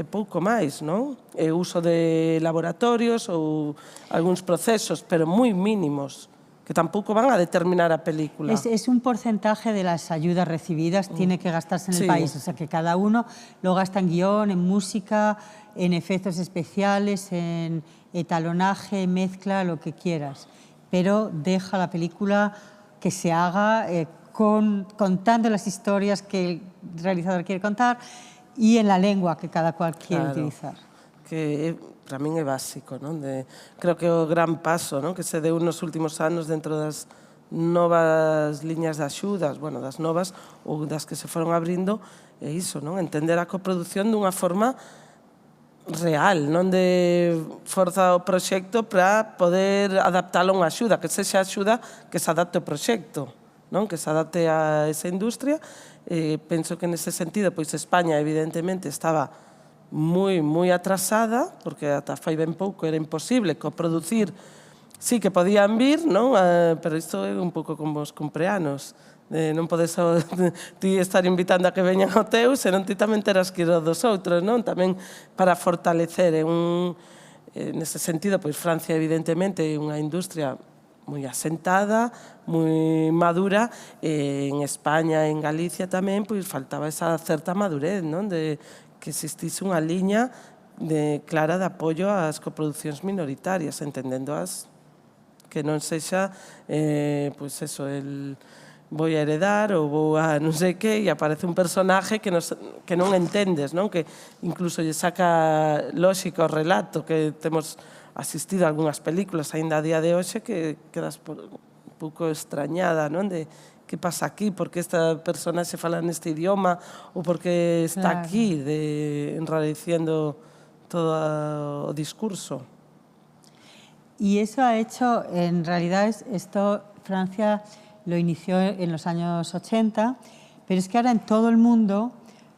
C: pouco máis, non? E uso de laboratorios ou algúns procesos, pero moi mínimos, que tampoco van a determinar a película.
B: Es un porcentaje de las ayudas recibidas, tiene que gastarse en el país, o sea que cada uno lo gasta en guión, en música, en efectos especiales, en etalonaje, mezcla, lo que quieras, pero deja la película que se haga contando las historias que el realizador quiere contar y en la lengua que cada cual quiere utilizar.
C: Que para min é básico, non? Creo que o gran paso, non? Que se deu nos últimos anos dentro das novas liñas de axudas, bueno, das novas ou das que se foron abrindo, é iso, non? Entender a coproducción dunha forma real, non de forza o proxecto para poder adaptalo a unha axuda, que sexa axuda que se adapte ao proxecto, non? Que se adapte a esa industria. Penso que nese sentido, pois España evidentemente estaba moi atrasada, porque ata fai ben pouco era imposible coproducir. Sí que podían vir, non? Pero isto é un pouco como os cumpleanos. Non podes ti estar invitando a que veñan ao teu, senón ti tamén terás que ir ao dos outros, non? Tamén para fortalecer. Nese sentido, pois Francia evidentemente é unha industria moi asentada, moi madura, e en España e en Galicia tamén pois faltaba esa certa madurez, non? De que existise unha liña clara de apoio ás coproduccións minoritarias, entendendo-as que non sexa, pois eso, vou a heredar ou vou a non sei que e aparece un personaje que non entendes, non? Que incluso lle saca lógica ao relato, que temos asistido a algunhas películas aínda a día de hoxe que quedas un pouco extrañada, non? De que pasa aquí, por que esta persona se fala neste idioma ou por que está aquí enrareciendo todo o discurso.
B: Y eso ha hecho, en realidad, esto Francia lo inició en los años 80, pero es que ahora en todo el mundo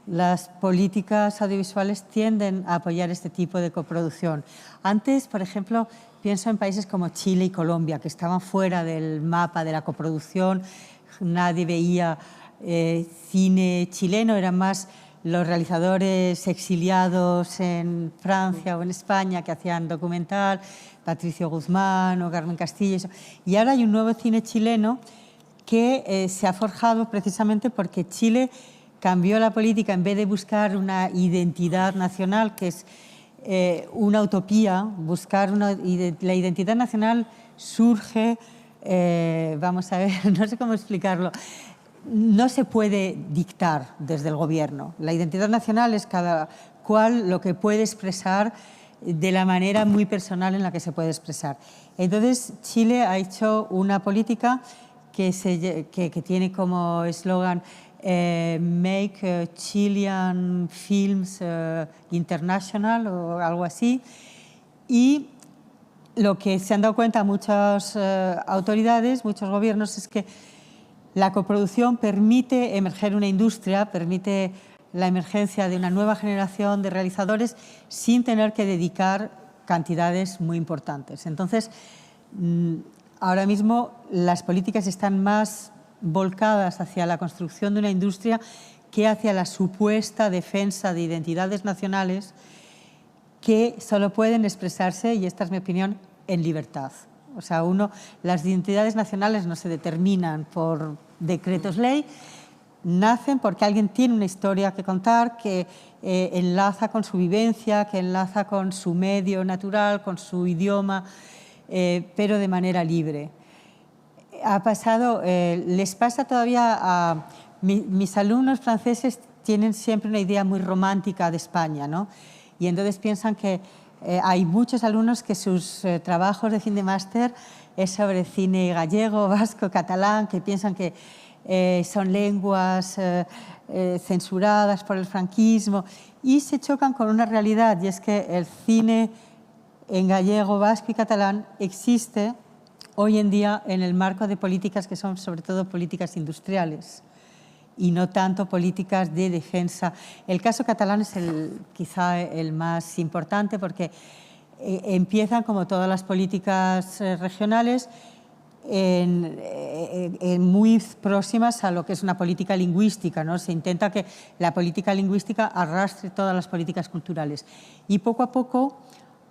B: las políticas audiovisuales tienden a apoyar este tipo de coproducción. Antes, por ejemplo, pienso en países como Chile y Colombia, que estaban fuera del mapa de la coproducción. Nadie veía cine chileno, eran más los realizadores exiliados en Francia o en España que hacían documental, Patricio Guzmán o Carmen Castillo. Y ahora hay un nuevo cine chileno que se ha forjado precisamente porque Chile cambió la política. En vez de buscar una identidad nacional, que es una utopía, buscar la identidad nacional surge, vamos a ver, no sé cómo explicarlo, no se puede dictar desde el gobierno. La identidad nacional es cada cual lo que puede expresar de la manera muy personal en la que se puede expresar. Entonces, Chile ha hecho una política que tiene como eslogan Make Chilean Films International o algo así, y lo que se han dado cuenta muchas autoridades, muchos gobiernos, es que la coproducción permite emerger una industria, permite la emergencia de una nueva generación de realizadores sin tener que dedicar cantidades muy importantes. Entonces, ahora mismo las políticas están más volcadas hacia la construcción de una industria que hacia la supuesta defensa de identidades nacionales que solo pueden expresarse, y esta es mi opinión, en libertad. O sea, las identidades nacionales no se determinan por decretos ley, nacen porque alguien tiene una historia que contar, que enlaza con su vivencia, que enlaza con su medio natural, con su idioma, pero de manera libre. Les pasa todavía a mis alumnos franceses, tienen siempre una idea muy romántica de España, ¿no? Y entonces piensan que hay muchos alumnos que sus trabajos de fin de máster es sobre cine gallego, vasco, catalán, que piensan que son lenguas censuradas por el franquismo, y se chocan con una realidad, y es que el cine en gallego, vasco y catalán existe hoy en día en el marco de políticas que son sobre todo políticas industriales y no tanto políticas de defensa. El caso catalán es quizá el más importante porque empiezan, como todas las políticas regionales, muy próximas a lo que es una política lingüística, ¿no? Se intenta que la política lingüística arrastre todas las políticas culturales. Y poco a poco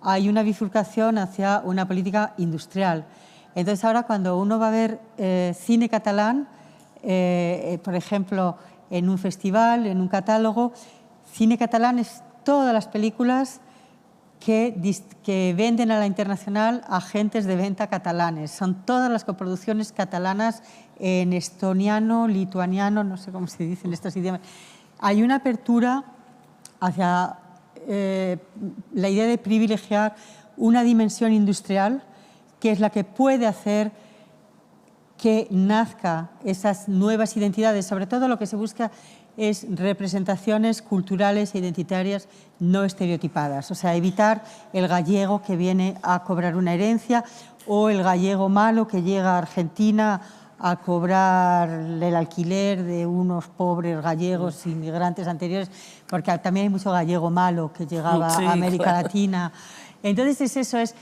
B: hay una bifurcación hacia una política industrial. Entonces ahora cuando uno va a ver cine catalán, por ejemplo, en un festival, en un catálogo, cine catalán es todas las películas que venden a la internacional agentes de venta catalanes. Son todas las coproducciones catalanas en estoniano, lituaniano, no sé cómo se dicen estos idiomas. Hay una apertura hacia la idea de privilegiar una dimensión industrial que es la que puede hacer que nazca esas nuevas identidades. Sobre todo lo que se busca es representaciones culturales e identitarias no estereotipadas. O sea, evitar el gallego que viene a cobrar una herencia o el gallego malo que llega a Argentina a cobrar el alquiler de unos pobres gallegos inmigrantes anteriores, porque también hay mucho gallego malo que llegaba a América Latina. Entonces es eso, es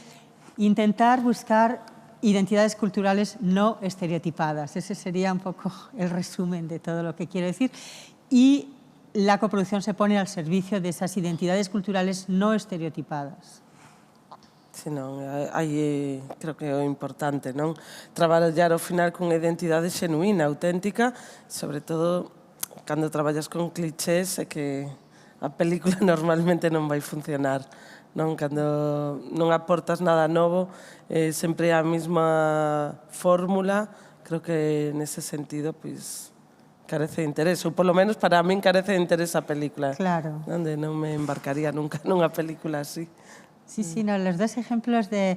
B: intentar buscar identidades culturales no estereotipadas. Ese sería un poco el resumen de todo lo que quiero decir. Y la coproducción se pone al servicio de esas identidades culturales no estereotipadas.
C: Sí, non, creo que é o importante, non? Traballar ao final con identidade xenuína, auténtica, sobre todo cando traballas con clichés, é que a película normalmente non vai funcionar, non? Cando non aportas nada novo, sempre a mesma fórmula, creo que nese sentido, pois, carece de interés, ou polo menos para min carece de interés a película.
B: Claro.
C: Onde non me embarcaría nunca nunha película así.
B: Sí, sí, no, los dos ejemplos que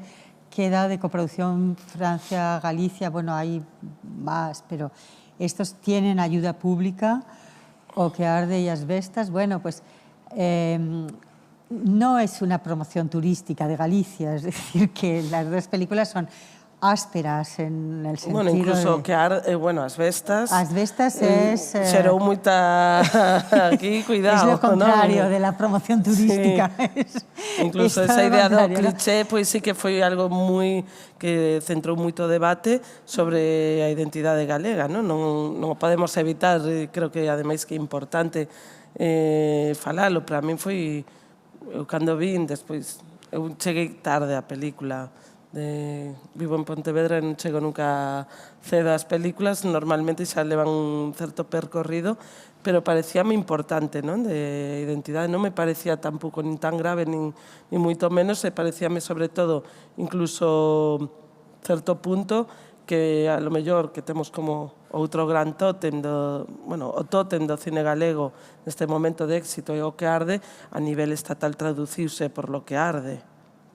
B: he dado de coproducción Francia-Galicia, bueno, hay más, pero estos tienen ayuda pública, O que arde y Asbestas. Bueno, pues no es una promoción turística de Galicia, es decir, que las dos películas son ásperas en el sentido
C: bueno, incluso
B: de...
C: que Asbestas...
B: Asbestas es...
C: xerou moita... Aquí, cuidado.
B: Es lo contrario,
C: ¿no?
B: de la promoción turística.
C: Sí. Incluso esa idea do cliché, pois sí que foi algo moi que centrou moito debate sobre a identidade galega, non o podemos evitar, creo que ademais que é importante falalo. Para min foi, eu cando vin, despois, eu cheguei tarde á película, vivo en Pontevedra e non chego nunca cedo ás películas, normalmente xa levan un certo percorrido, pero parecíame importante, non? De identidade, non me parecía tampouco nin tan grave, nin moito menos, e parecíame sobre todo, incluso certo punto, que a lo mellor que temos como outro gran tótem o tótem do cine galego neste momento de éxito é O que arde, a nivel estatal traduciuse por Lo que arde.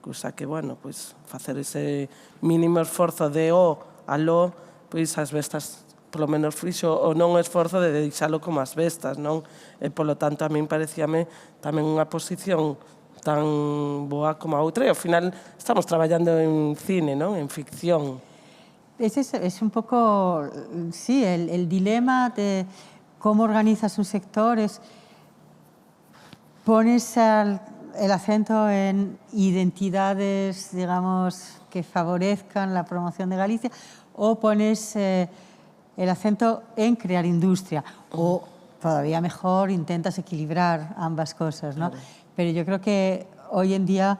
C: Cousa que, bueno, pois, facer ese mínimo esforzo de O a Lo, pois, Asbestas, polo menos fixo o non esforzo de deixalo como Asbestas, non? E, polo tanto, a min parecíame tamén unha posición tan boa como a outra, e ao final estamos traballando en cine, non? En ficción.
B: Es un poco, sí, el dilema de cómo organizas un sector es pones el acento en identidades, digamos, que favorezcan la promoción de Galicia o pones el acento en crear industria o todavía mejor intentas equilibrar ambas cosas, ¿no? Claro. Pero yo creo que hoy en día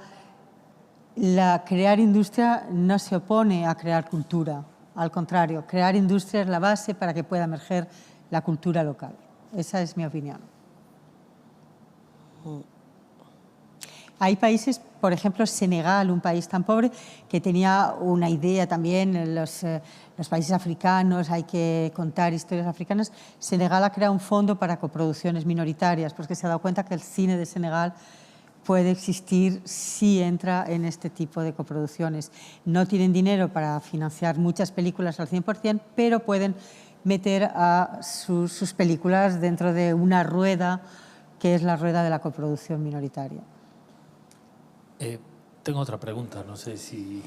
B: crear industria no se opone a crear cultura. Al contrario, crear industria es la base para que pueda emerger la cultura local. Esa es mi opinión. Hay países, por ejemplo, Senegal, un país tan pobre, que tenía una idea también, los países africanos, hay que contar historias africanas. Senegal ha creado un fondo para coproducciones minoritarias, porque se ha dado cuenta que el cine de Senegal puede existir si entra en este tipo de coproducciones. No tienen dinero para financiar muchas películas al 100%, pero pueden meter a sus películas dentro de una rueda, que es la rueda de la coproducción minoritaria.
D: Tengo otra pregunta, no sé si...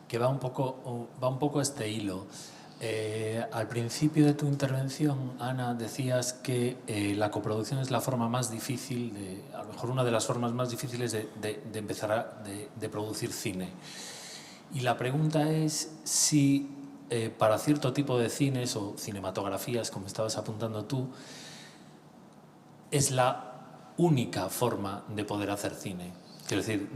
D: que va un poco a este hilo. Al principio de tu intervención, Ana, decías que la coproducción es la forma más difícil, a lo mejor una de las formas más difíciles de empezar de producir cine. Y la pregunta es si para cierto tipo de cines o cinematografías, como estabas apuntando tú, es la única forma de poder hacer cine. Quiero decir,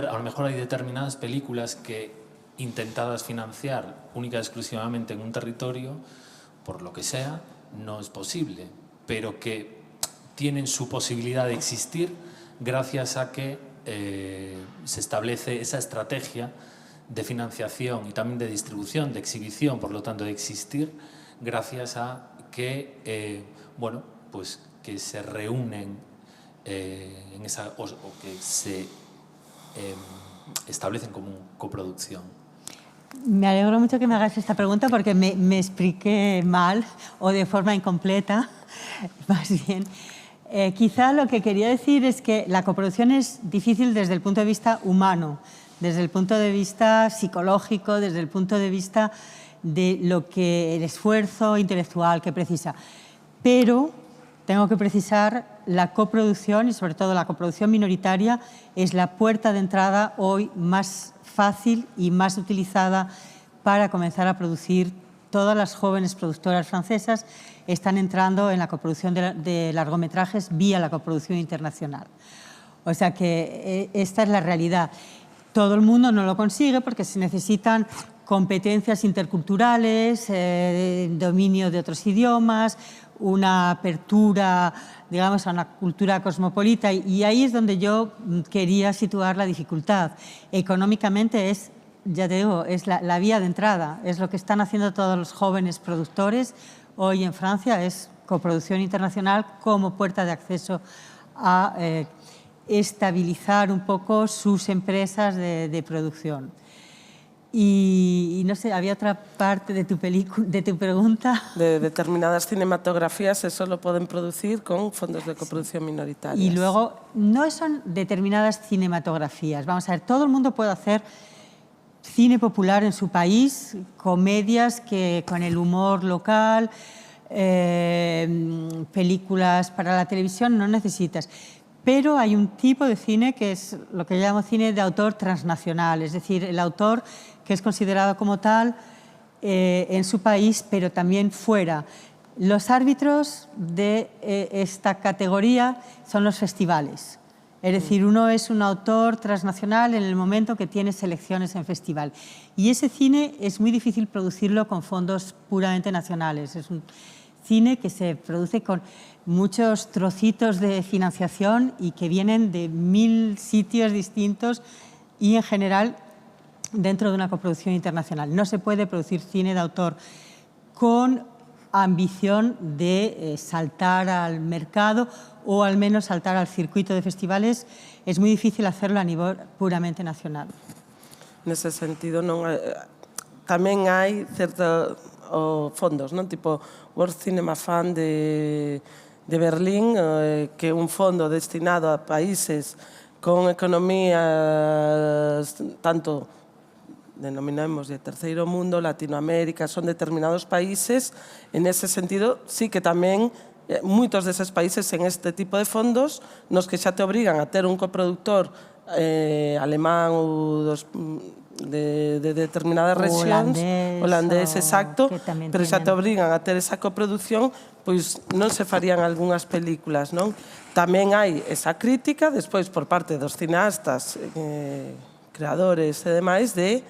D: a lo mejor hay determinadas películas que intentadas financiar única y exclusivamente en un territorio, por lo que sea, no es posible, pero que tienen su posibilidad de existir gracias a que se establece esa estrategia de financiación y también de distribución, de exhibición, por lo tanto de existir, gracias a que, bueno, pues que se reúnen en esa, o que se establecen como coproducción.
B: Me alegro mucho que me hagas esta pregunta porque me expliqué mal o de forma incompleta, más bien. Quizá lo que quería decir es que la coproducción es difícil desde el punto de vista humano, desde el punto de vista psicológico, desde el punto de vista de lo que el esfuerzo intelectual que precisa. Pero tengo que precisar, la coproducción y sobre todo la coproducción minoritaria es la puerta de entrada hoy más fácil y más utilizada para comenzar a producir. Todas las jóvenes productoras francesas están entrando en la coproducción de largometrajes vía la coproducción internacional. O sea que esta es la realidad. Todo el mundo no lo consigue porque se necesitan competencias interculturales, dominio de otros idiomas, una apertura, digamos, a una cultura cosmopolita, y ahí es donde yo quería situar la dificultad. Económicamente es, ya te digo, es la vía de entrada, es lo que están haciendo todos los jóvenes productores hoy en Francia, es coproducción internacional como puerta de acceso a estabilizar un poco sus empresas de producción. Y no sé, había otra parte de tu pregunta.
C: De determinadas cinematografías, eso lo pueden producir con fondos de coproducción minoritarias.
B: Y luego, no son determinadas cinematografías. Vamos a ver, todo el mundo puede hacer cine popular en su país, comedias que con el humor local, películas para la televisión, no necesitas. Pero hay un tipo de cine que es lo que llamo cine de autor transnacional, es decir, el autor que es considerado como tal en su país, pero también fuera. Los árbitros de esta categoría son los festivales. Es decir, uno es un autor transnacional en el momento que tiene selecciones en festival. Y ese cine es muy difícil producirlo con fondos puramente nacionales. Es un cine que se produce con muchos trocitos de financiación y que vienen de 1000 sitios distintos y en general dentro de una coproducción internacional. No se puede producir cine de autor con ambición de saltar al mercado o al menos saltar al circuito de festivales. Es muy difícil hacerlo a nivel puramente nacional.
C: Nese sentido, tamén hai certos fondos, non? Tipo World Cinema Fund de Berlín, que é un fondo destinado a países con economías tanto denominamos de terceiro mundo, Latinoamérica, son determinados países, en ese sentido sí que tamén moitos deses países en este tipo de fondos nos que xa te obrigan a ter un coproductor alemán ou de determinadas rexións, holandés, exacto, pero xa te obrigan a ter esa coproducción, pois non se farían algunhas películas, non? Tamén hai esa crítica, despois por parte dos cineastas, creadores e demais, de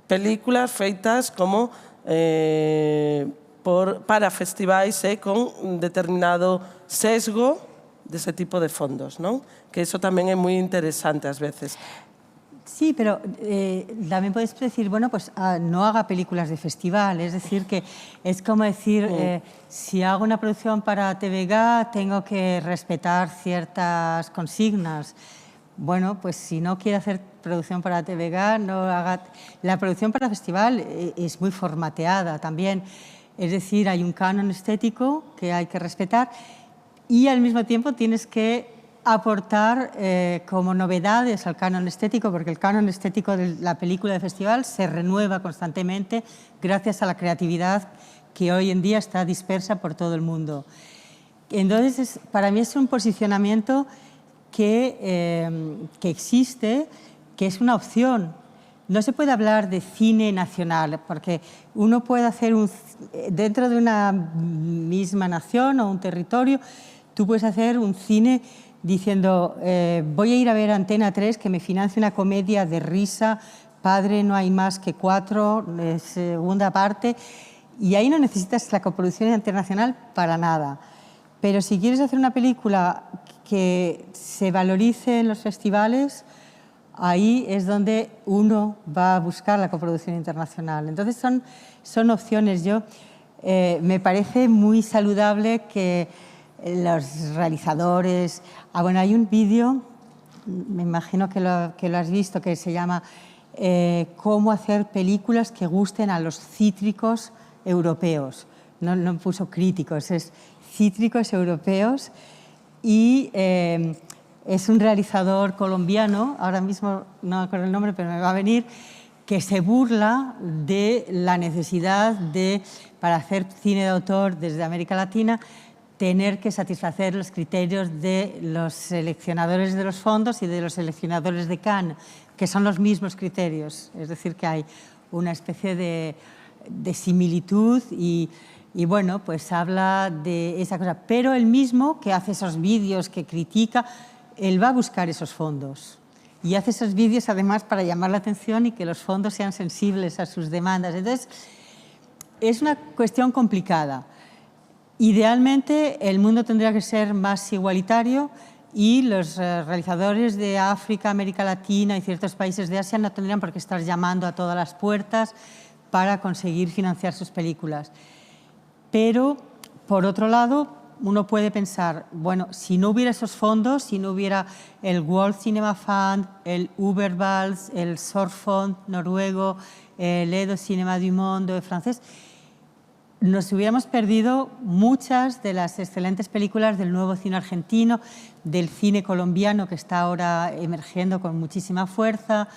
C: películas feitas como para festivais con determinado sesgo dese tipo de fondos, non? Que iso tamén é moi interesante ás veces.
B: Sí, pero también puedes decir, bueno, pues no haga películas de festival. Es decir, que es como decir, si hago una producción para TVG, tengo que respetar ciertas consignas. Bueno, pues si no quiere hacer producción para TVG, no haga... La producción para festival es muy formateada también. Es decir, hay un canon estético que hay que respetar y al mismo tiempo tienes que aportar como novedades al canon estético, porque el canon estético de la película de festival se renueva constantemente gracias a la creatividad que hoy en día está dispersa por todo el mundo. Entonces, para mí es un posicionamiento que existe, que es una opción. No se puede hablar de cine nacional, porque uno puede hacer dentro de una misma nación o un territorio, tú puedes hacer un cine diciendo, voy a ir a ver Antena 3, que me financie una comedia de risa, Padre no hay más que 4, segunda parte, y ahí no necesitas la coproducción internacional para nada. Pero si quieres hacer una película que se valorice en los festivales, ahí es donde uno va a buscar la coproducción internacional. Entonces son opciones. Me parece muy saludable que los realizadores... bueno, hay un vídeo, me imagino que lo has visto, que se llama Cómo hacer películas que gusten a los cítricos europeos. No puso críticos, es cítricos europeos. Y es un realizador colombiano, ahora mismo no me acuerdo el nombre, pero me va a venir, que se burla de la necesidad de, para hacer cine de autor desde América Latina, tener que satisfacer los criterios de los seleccionadores de los fondos y de los seleccionadores de Cannes, que son los mismos criterios. Es decir, que hay una especie de similitud y bueno, pues habla de esa cosa. Pero él mismo, que hace esos vídeos, que critica, él va a buscar esos fondos. Y hace esos vídeos, además, para llamar la atención y que los fondos sean sensibles a sus demandas. Entonces, es una cuestión complicada. Idealmente, el mundo tendría que ser más igualitario y los realizadores de África, América Latina y ciertos países de Asia no tendrían por qué estar llamando a todas las puertas para conseguir financiar sus películas. Pero, por otro lado, uno puede pensar, bueno, si no hubiera esos fondos, si no hubiera el World Cinema Fund, el Ubervals, el Sorfond noruego, el Edo Cinema du Monde francés, nos hubiéramos perdido muchas de las excelentes películas del nuevo cine argentino, del cine colombiano que está ahora emergiendo con muchísima fuerza,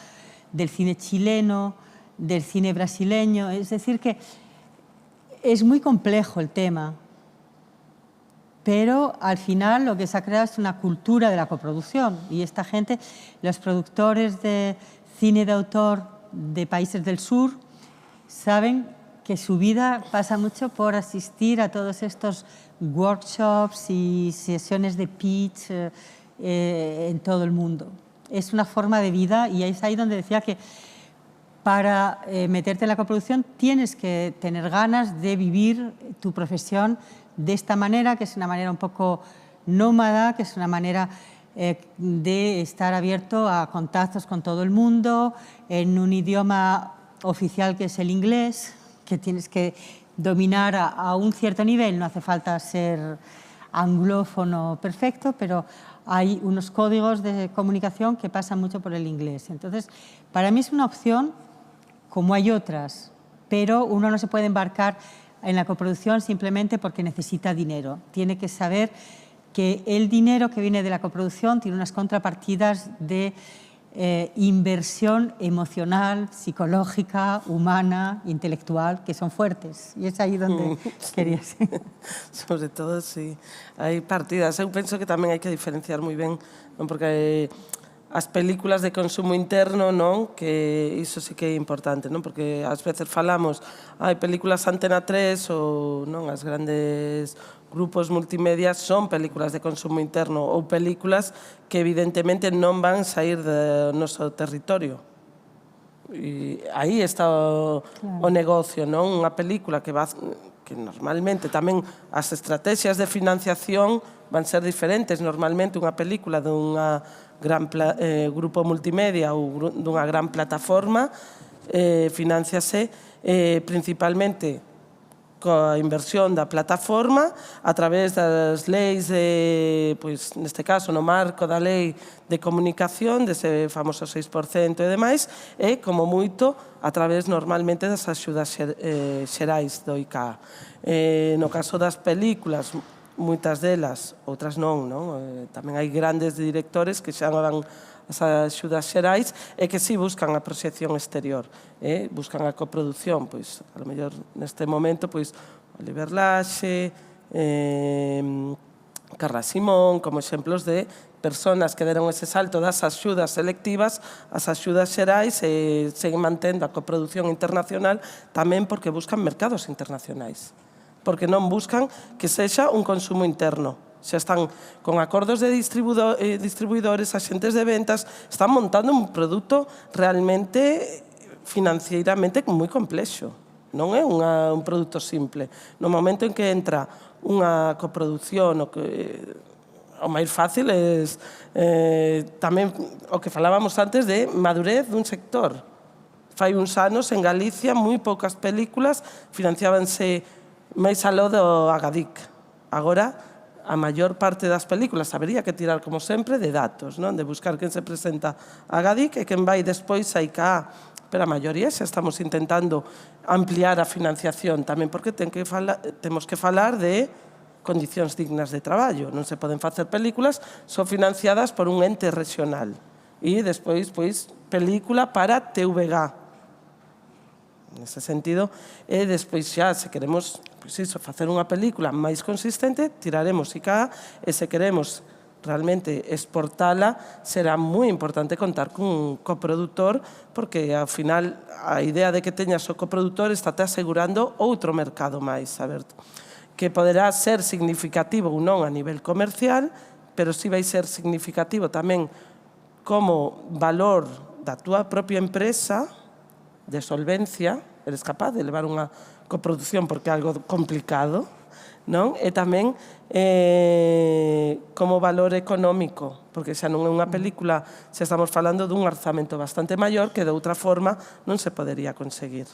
B: del cine chileno, del cine brasileño. Es decir, que es muy complejo el tema, pero al final lo que se ha creado es una cultura de la coproducción y esta gente, los productores de cine de autor de países del sur, saben que su vida pasa mucho por asistir a todos estos workshops y sesiones de pitch en todo el mundo. Es una forma de vida y es ahí donde decía que para meterte en la coproducción tienes que tener ganas de vivir tu profesión de esta manera, que es una manera un poco nómada, que es una manera de estar abierto a contactos con todo el mundo, en un idioma oficial que es el inglés, que tienes que dominar a un cierto nivel. No hace falta ser anglófono perfecto, pero hay unos códigos de comunicación que pasan mucho por el inglés. Entonces, para mí es una opción, como hay otras, pero uno no se puede embarcar en la coproducción simplemente porque necesita dinero. Tiene que saber que el dinero que viene de la coproducción tiene unas contrapartidas de inversión emocional, psicológica, humana, intelectual, que son fuertes. E é aí onde querías.
C: Sobre todo, sí. Hai partidas. Eu penso que tamén hai que diferenciar moi ben, non? Porque as películas de consumo interno, non? Que iso sí que é importante, non? Porque ás veces falamos, hai películas Antena 3 ou non? As grandes grupos multimedia son películas de consumo interno ou películas que evidentemente non van sair do noso territorio. E aí está o negocio, non? Unha película que normalmente tamén as estrategias de financiación van ser diferentes. Normalmente unha película dunha gran grupo multimedia ou dunha gran plataforma financiase principalmente coa inversión da plataforma a través das leis pois, neste caso, no marco da lei de comunicación, dese famoso 6% e demais, e, como moito, a través normalmente das axudas xerais do ICA. No caso das películas, moitas delas, outras non, tamén hai grandes directores que xa dan as axudas xerais e que si buscan a proxección exterior, buscan a coproducción, pois, a lo mellor neste momento, pois, Oliver Laxe, Carla Simón, como exemplos de persoas que deron ese salto das axudas selectivas ás axudas xerais e seguen mantendo a coproducción internacional tamén porque buscan mercados internacionais, porque non buscan que sexa un consumo interno. Xa están con acordos de distribuidores, axentes de ventas, están montando un produto realmente financieiramente moi complexo. Non é un produto simple. No momento en que entra unha coproducción, o máis fácil é tamén o que falábamos antes de madurez dun sector. Fai uns anos en Galicia moi poucas películas financiábanse máis aló do Agadic. Agora, a maior parte das películas habería que tirar, como sempre, de datos, non? De buscar quen se presenta a Agadic e quen vai despois a ICA. Pero a maioría xa estamos intentando ampliar a financiación tamén porque temos que falar de condicións dignas de traballo. Non se poden facer películas só financiadas por un ente regional. E despois, pois, película para TVG. Nese sentido, e despois xa, se queremos facer unha película máis consistente, tiraremos ICA, e se queremos realmente exportala, será moi importante contar cun coprodutor, porque ao final a idea de que teñas o coprodutor está te asegurando outro mercado máis, aberto, que poderá ser significativo ou non a nivel comercial, pero si vai ser significativo tamén como valor da túa propia empresa, de solvencia, eres capaz de levar unha coproducción porque é algo complicado, non? E tamén como valor económico, porque xa non é unha película, xa estamos falando dun orzamento bastante maior que de outra forma non se podería conseguir.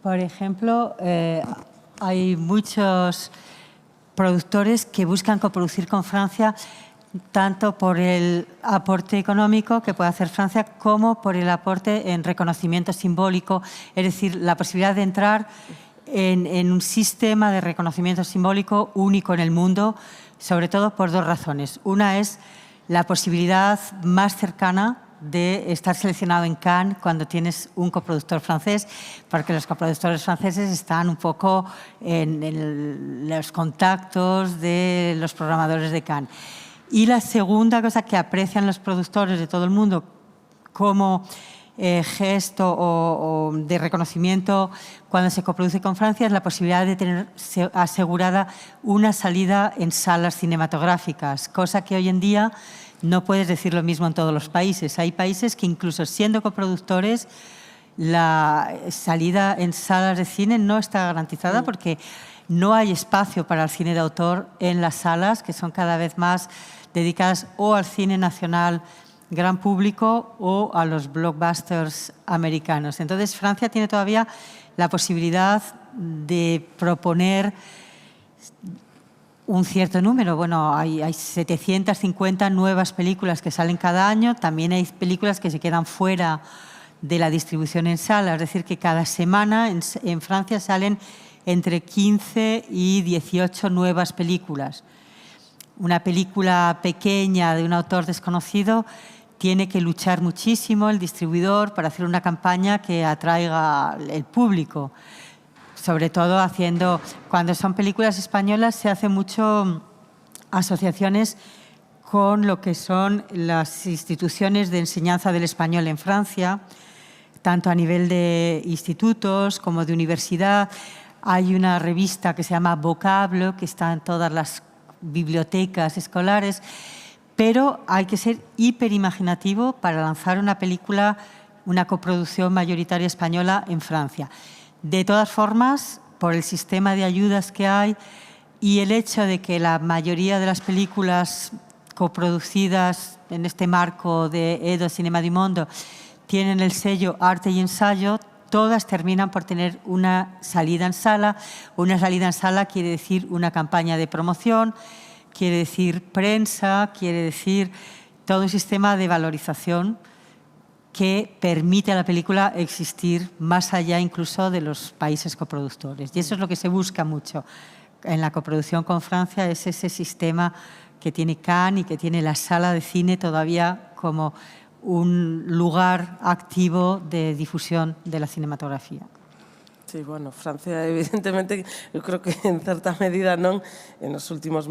B: Por ejemplo, hay muchos productores que buscan coproducir con Francia tanto por el aporte económico que puede hacer Francia como por el aporte en reconocimiento simbólico, es decir, la posibilidad de entrar en un sistema de reconocimiento simbólico único en el mundo, sobre todo por dos razones. Una es la posibilidad más cercana de estar seleccionado en Cannes cuando tienes un coproductor francés, porque los coproductores franceses están un poco en los contactos de los programadores de Cannes. Y la segunda cosa que aprecian los productores de todo el mundo como gesto o de reconocimiento cuando se coproduce con Francia es la posibilidad de tener asegurada una salida en salas cinematográficas, cosa que hoy en día no puedes decir lo mismo en todos los países. Hay países que incluso siendo coproductores la salida en salas de cine no está garantizada porque no hay espacio para el cine de autor en las salas, que son cada vez más dedicadas o al cine nacional gran público o a los blockbusters americanos. Entonces, Francia tiene todavía la posibilidad de proponer un cierto número. Bueno, hay 750 nuevas películas que salen cada año. También hay películas que se quedan fuera de la distribución en sala. Es decir, que cada semana en Francia salen entre 15 y 18 nuevas películas. una película pequeña de un autor desconocido, tiene que luchar muchísimo el distribuidor para hacer una campaña que atraiga el público. Sobre todo cuando son películas españolas, se hace mucho asociaciones con lo que son las instituciones de enseñanza del español en Francia, tanto a nivel de institutos como de universidad. Hay una revista que se llama Vocablo, que está en todas las bibliotecas escolares, pero hay que ser hiperimaginativo para lanzar una película, una coproducción mayoritaria española en Francia. De todas formas, por el sistema de ayudas que hay y el hecho de que la mayoría de las películas coproducidas en este marco de Edo Cinema di Mondo tienen el sello Arte y Ensayo, todas terminan por tener una salida en sala. Una salida en sala quiere decir una campaña de promoción, quiere decir prensa, quiere decir todo un sistema de valorización que permite a la película existir más allá incluso de los países coproductores. Y eso es lo que se busca mucho en la coproducción con Francia, es ese sistema que tiene Cannes y que tiene la sala de cine todavía como un lugar activo de difusión de la cinematografía.
C: Sí, bueno, Francia, evidentemente, eu creo que en certa medida non, en os últimos...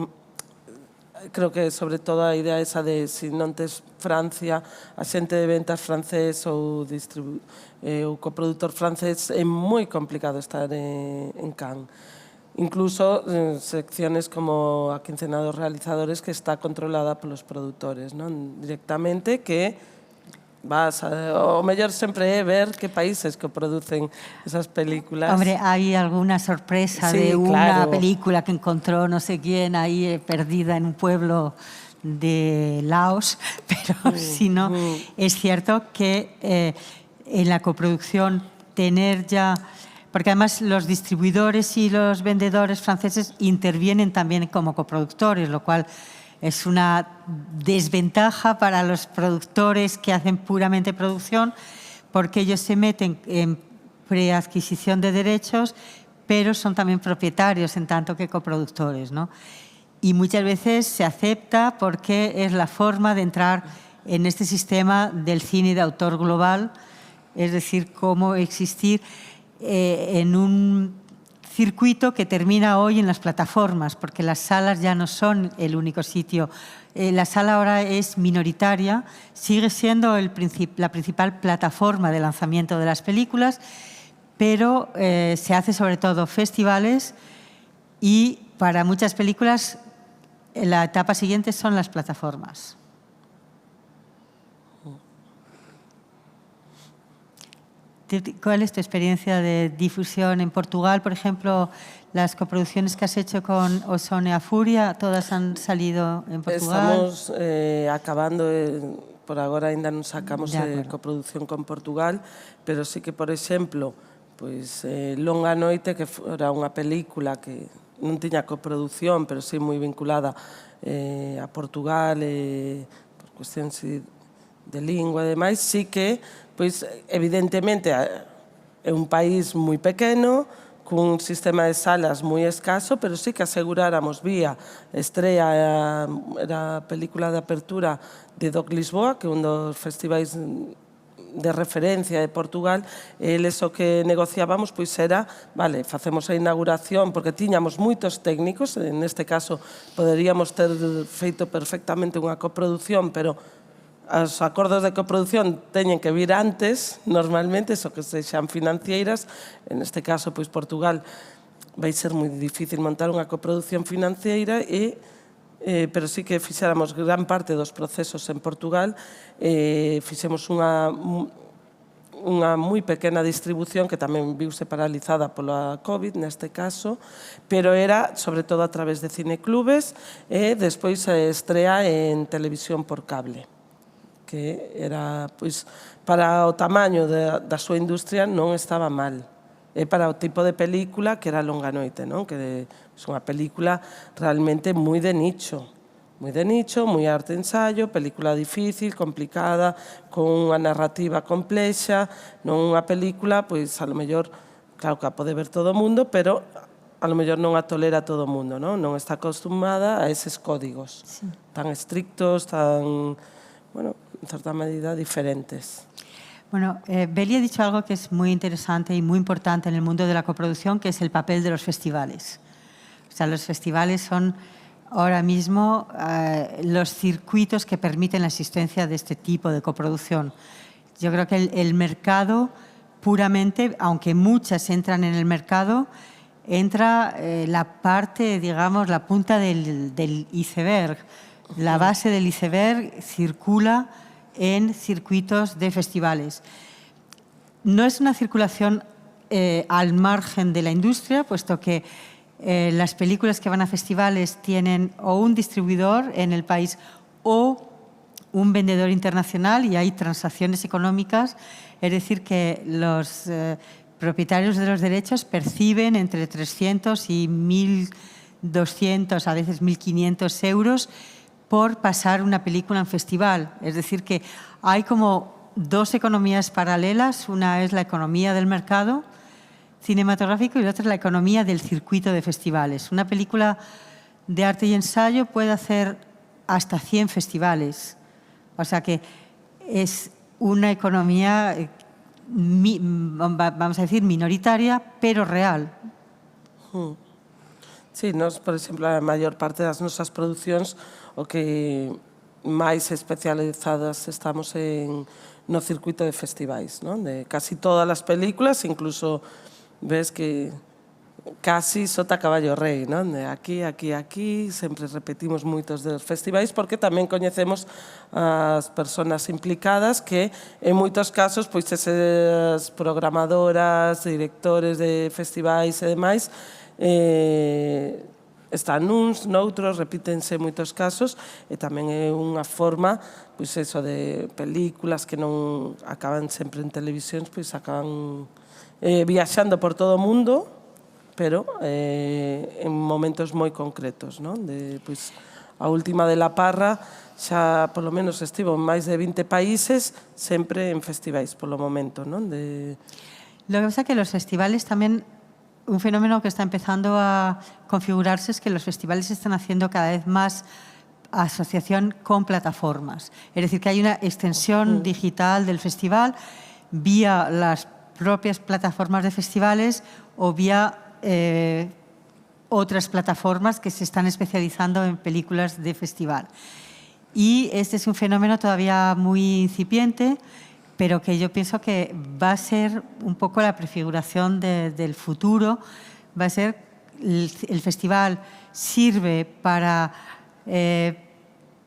C: Creo que, sobre todo, a idea esa de se non tes Francia, a xente de ventas francés ou coproductor francés, é moi complicado estar en Cannes. Incluso secciones como a quincena dos realizadores, que está controlada polos produtores, non? Directamente, que o mellor sempre é ver que países que producen esas películas.
B: Hombre, hay alguna sorpresa
C: Sí,
B: de una
C: claro.
B: película que encontró no sé quién ahí perdida en un pueblo de Laos, pero si no, es cierto que en la coproducción tener ya... Porque además los distribuidores y los vendedores franceses intervienen también como coproductores, lo cual es una desventaja para los productores que hacen puramente producción, porque ellos se meten en preadquisición de derechos, pero son también propietarios en tanto que coproductores, ¿no? Y muchas veces se acepta porque es la forma de entrar en este sistema del cine de autor global, es decir, cómo existir en un circuito que termina hoy en las plataformas, porque las salas ya no son el único sitio. La sala ahora es minoritaria, sigue siendo la principal plataforma de lanzamiento de las películas, pero se hace sobre todo festivales y para muchas películas la etapa siguiente son las plataformas. ¿Cuál es tu experiencia de difusión en Portugal? Por ejemplo, las coproducciones que has hecho con Osone a Furia, ¿todas han salido en Portugal?
C: Estamos acabando, por agora ainda non sacamos coproducción con Portugal, pero sí que, por exemplo, pois, Longa Noite, que fora unha película que non tiña coproducción, pero sí moi vinculada a Portugal, por cuestións de lingua e demais, sí que, pois, evidentemente, é un país moi pequeno, cun sistema de salas moi escaso, pero sí que aseguráramos vía estrea, era a película de apertura de Doc Lisboa, que é un dos festivais de referencia de Portugal, eles o que negociábamos pois era, vale, facemos a inauguración, porque tiñamos moitos técnicos, neste caso poderíamos ter feito perfectamente unha coproducción, pero os acordos de coproducción teñen que vir antes, normalmente, eso que sexan financeiras, en este caso, pois Portugal vai ser moi difícil montar unha coproducción financeira, pero sí que fixéramos gran parte dos procesos en Portugal, fixemos unha moi pequena distribución que tamén viuse paralizada pola COVID, neste caso, pero era, sobre todo, a través de cineclubes e despois estrea en televisión por cable, que era, pois, para o tamaño da súa industria non estaba mal. É para o tipo de película que era Longa Noite, non? Que é unha película realmente moi de nicho, moi arte ensayo, película difícil, complicada, con unha narrativa complexa, non unha película, pois, a lo mellor, claro que a pode ver todo o mundo, pero a lo mellor non a tolera todo o mundo, non está acostumada a eses códigos tan estrictos, tan, bueno, en certa medida diferentes.
B: Bueno, Beli ha dicho algo que es muy interesante y muy importante en el mundo de la coproducción, que es el papel de los festivales. O sea, los festivales son ahora mismo los circuitos que permiten la existencia de este tipo de coproducción. Yo creo que el mercado puramente, aunque muchas entran en el mercado, entra la parte, digamos, la punta del iceberg. La base del iceberg circula en circuitos de festivales. No es una circulación al margen de la industria, puesto que las películas que van a festivales tienen o un distribuidor en el país o un vendedor internacional y hay transacciones económicas, es decir, que los propietarios de los derechos perciben entre 300 y 1.200, a veces 1.500 euros por pasar una película en festival. Es decir, que hay como dos economías paralelas. Una es la economía del mercado cinematográfico y la otra es la economía del circuito de festivales. Una película de arte y ensayo puede hacer hasta 100 festivales. O sea que es una economía, vamos a decir, minoritaria, pero real.
C: Sí, nós, por exemplo, a maior parte das nosas producións o que máis especializadas estamos no circuito de festivais, non? De casi todas as películas, incluso ves que casi sota caballo rei, non? De aquí, sempre repetimos moitos dos festivais porque tamén coñecemos as persoas implicadas que en moitos casos pois esas programadoras, directores de festivais e demais están nuns, noutros, repítense moitos casos e tamén é unha forma pois eso de películas que non acaban sempre en televisións, pois acaban viaxando por todo o mundo, pero en momentos moi concretos, non? Pois a última de La Parra xa polo menos estivo en máis de 20 países, sempre en festivais polo momento, non?
B: Lo que pasa es que los festivales también, un fenómeno que está empezando a configurarse es que los festivales están haciendo cada vez más asociación con plataformas. Es decir, que hay una extensión digital del festival vía las propias plataformas de festivales o vía otras plataformas que se están especializando en películas de festival. Y este es un fenómeno todavía muy incipiente, pero que yo pienso que va a ser un poco la prefiguración del futuro. Va a ser, el festival sirve para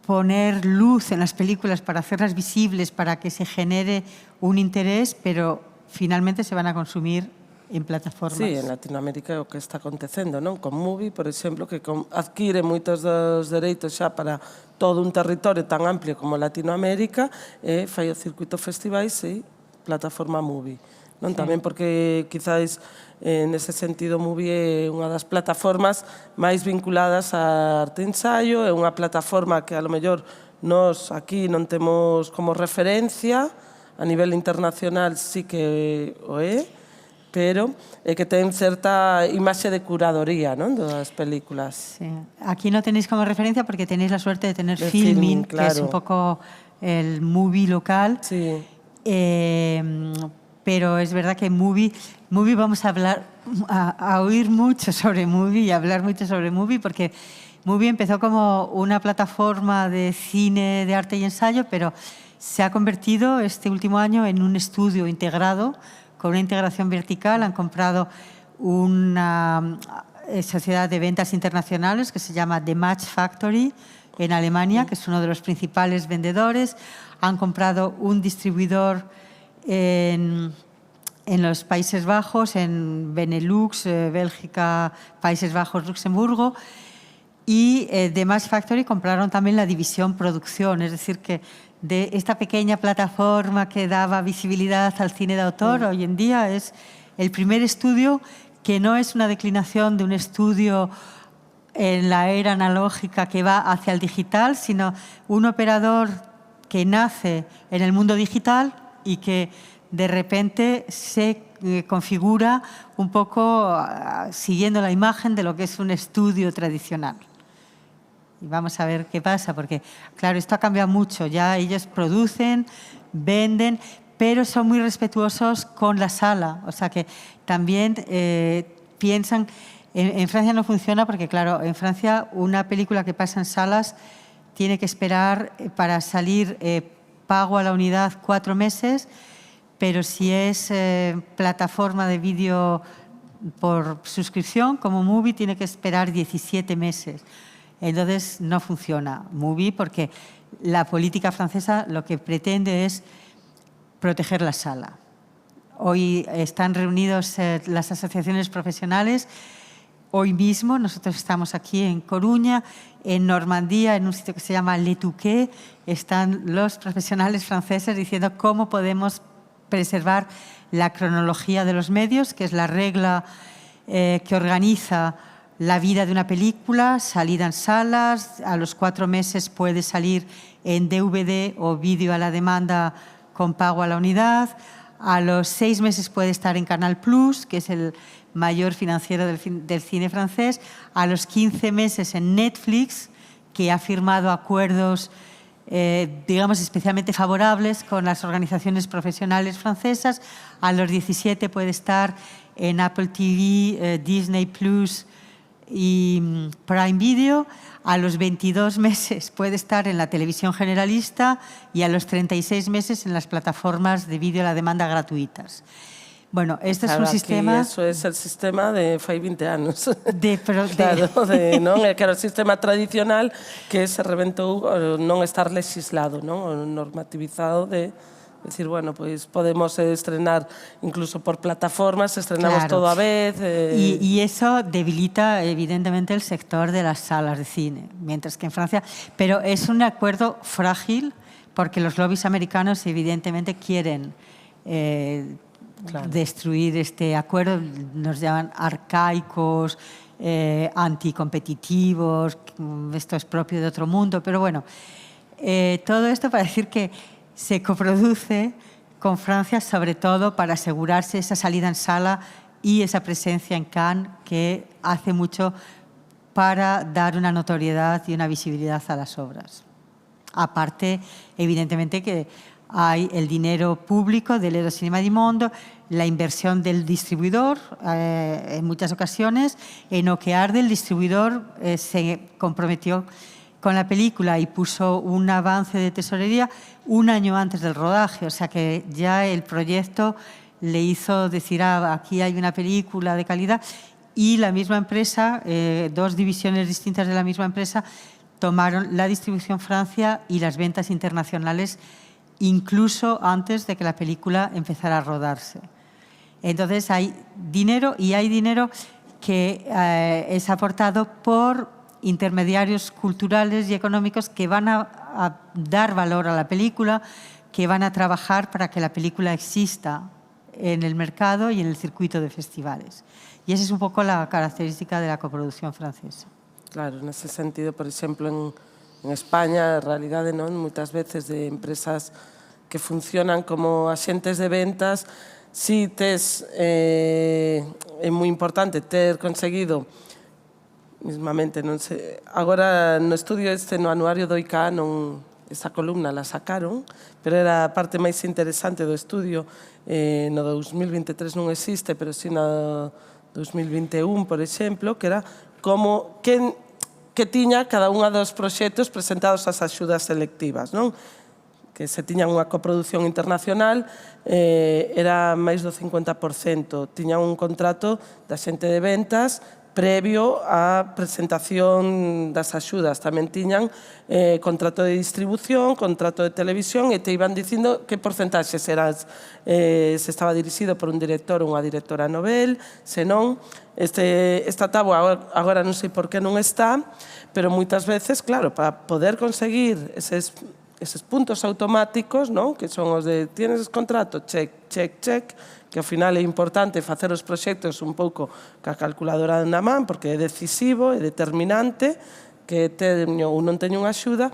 B: poner luz en las películas, para hacerlas visibles, para que se genere un interés, pero finalmente se van a consumir en plataformas.
C: Sí, en Latinoamérica é o que está acontecendo, non? Con Movie, por exemplo, que adquire moitos dos dereitos xa para todo un territorio tan amplio como Latinoamérica e fai o circuito festivais e plataforma Movie. Non? Tamén porque quizáis nese sentido Movie é unha das plataformas máis vinculadas a arte ensaio, é unha plataforma que a lo mellor nós aquí non temos como referencia, a nivel internacional sí que o é, pero é que ten certa imaxe de curadoría, non? Das películas.
B: Sí. Aquí no tenéis como referencia porque tenéis la suerte de tener
C: De
B: Filmin,
C: claro.
B: que es un poco el Movie local.
C: Sí.
B: Pero es verdad que Movie vamos a hablar, a oír mucho sobre Movie y hablar mucho sobre Movie, porque Movie empezó como una plataforma de cine de arte y ensayo, pero se ha convertido este último año en un estudio integrado, con una integración vertical. Han comprado una sociedad de ventas internacionales que se llama The Match Factory en Alemania, que es uno de los principales vendedores. Han comprado un distribuidor en los Países Bajos, en Benelux, Bélgica, Países Bajos, Luxemburgo. Y The Match Factory compraron también la división producción, es decir, que de esta pequeña plataforma que daba visibilidad al cine de autor, hoy en día es el primer estudio que no es una declinación de un estudio en la era analógica que va hacia el digital, sino un operador que nace en el mundo digital y que de repente se configura un poco siguiendo la imagen de lo que es un estudio tradicional. Y vamos a ver qué pasa, porque, claro, esto ha cambiado mucho. Ya ellos producen, venden, pero son muy respetuosos con la sala. O sea que también piensan... En Francia no funciona porque, claro, en Francia una película que pasa en salas tiene que esperar para salir pago a la unidad 4 meses, pero si es plataforma de vídeo por suscripción, como Movie, tiene que esperar 17 meses. Entonces, no funciona Movie porque la política francesa lo que pretende es proteger la sala. Hoy están reunidos las asociaciones profesionales. Hoy mismo nosotros estamos aquí en Coruña, en Normandía, en un sitio que se llama Le Touquet. Están los profesionales franceses diciendo cómo podemos preservar la cronología de los medios, que es la regla que organiza la vida de una película, salida en salas, a los 4 meses puede salir en DVD o vídeo a la demanda con pago a la unidad, a los 6 meses puede estar en Canal Plus, que es el mayor financiero del cine francés, a los 15 meses en Netflix, que ha firmado acuerdos, digamos, especialmente favorables con las organizaciones profesionales francesas, a los 17 puede estar en Apple TV, Disney Plus y Prime Video, a los 22 meses puede estar en la televisión generalista y a los 36 meses en las plataformas de vídeo a la demanda gratuitas. Bueno, este
C: claro,
B: es un sistema...
C: Eso es el sistema de fai 20 anos.
B: Non?
C: Que era o sistema tradicional que se reventou non estar legislado, non? Normativizado de decir, bueno, pues podemos estrenar incluso por plataformas, estrenamos todo a vez.
B: Y eso debilita evidentemente el sector de las salas de cine, mientras que en Francia... Pero es un acuerdo frágil porque los lobbies americanos evidentemente quieren destruir este acuerdo, nos llaman arcaicos, anticompetitivos, esto es propio de otro mundo, pero bueno, todo esto para decir que se coproduce con Francia, sobre todo para asegurarse esa salida en sala y esa presencia en Cannes que hace mucho para dar una notoriedad y una visibilidad a las obras. Aparte, evidentemente, que hay el dinero público del Eurocinema di Mondo, la inversión del distribuidor, en muchas ocasiones, en Okearde el distribuidor se comprometió con la película y puso un avance de tesorería 1 año antes del rodaje, o sea que ya el proyecto le hizo decir, aquí hay una película de calidad, y la misma empresa, 2 divisiones distintas de la misma empresa, tomaron la distribución Francia y las ventas internacionales incluso antes de que la película empezara a rodarse. Entonces hay dinero, y hay dinero que es aportado por intermediarios culturales y económicos que van a dar valor a la película, que van a trabajar para que la película exista en el mercado y en el circuito de festivales. Y esa es un poco la característica de la coproducción francesa.
C: Claro, en ese sentido, por exemplo, en España, en realidade, non, moitas veces de empresas que funcionan como axentes de ventas, si tes, é moi importante ter conseguido mismamente, non sei, agora no estudio no anuario do ICA esa columna la sacaron, pero era a parte máis interesante do estudio, no 2023 non existe, pero sí no 2021, por exemplo, que era como que tiña cada unha dos proxectos presentados ás axudas selectivas, non? Que se tiñan unha coproducción internacional, era máis do 50%, tiñan un contrato de axente de ventas previo á presentación das axudas. Tamén tiñan contrato de distribución, contrato de televisión, e te iban dicindo que porcentaxes eran, se estaba dirixido por un director ou unha directora novel, senón, esta táboa agora non sei por que non está, pero moitas veces, claro, para poder conseguir eses puntos automáticos, non? Que son os de tienes contrato, check, check, check, que ao final é importante facer os proxectos un pouco ca calculadora na man, porque é decisivo, é determinante, que teño ou non teño unha axuda.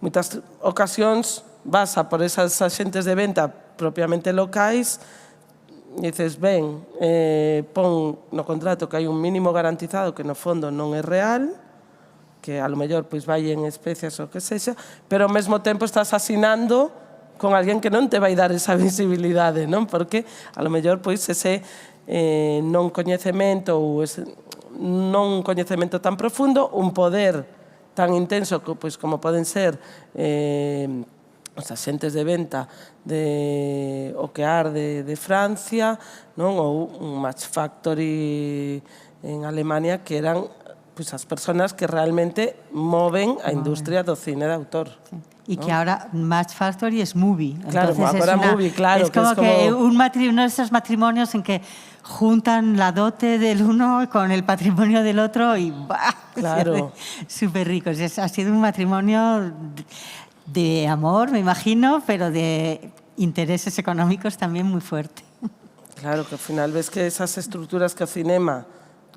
C: Moitas ocasións vas a por esas axentes de venta propiamente locais, dices, ben, pon no contrato que hai un mínimo garantizado que no fondo non é real, que a lo mellor pois vai en especias ou que sexa, pero ao mesmo tempo estás asinando con alguén que non te vai dar esa visibilidade, non? Porque a lo mellor pois ese non coñecemento ou ese non un coñecemento tan profundo, un poder tan intenso pois, como poden ser os axentes de venta de Okear de Francia, non? Ou un Match Factory en Alemania, que eran pois, as persoas que realmente moven a industria do cine de autor.
B: Y que ahora Match Factory es Movie.
C: Claro, ahora Movie, claro.
B: Es como que uno de esos matrimonios en que juntan la dote del uno con el patrimonio del otro y ¡bah!
C: Claro.
B: Súper ricos. Ha sido un matrimonio de amor, me imagino, pero de intereses económicos también muy fuerte.
C: Claro, que ao final ves que esas estruturas que o cinema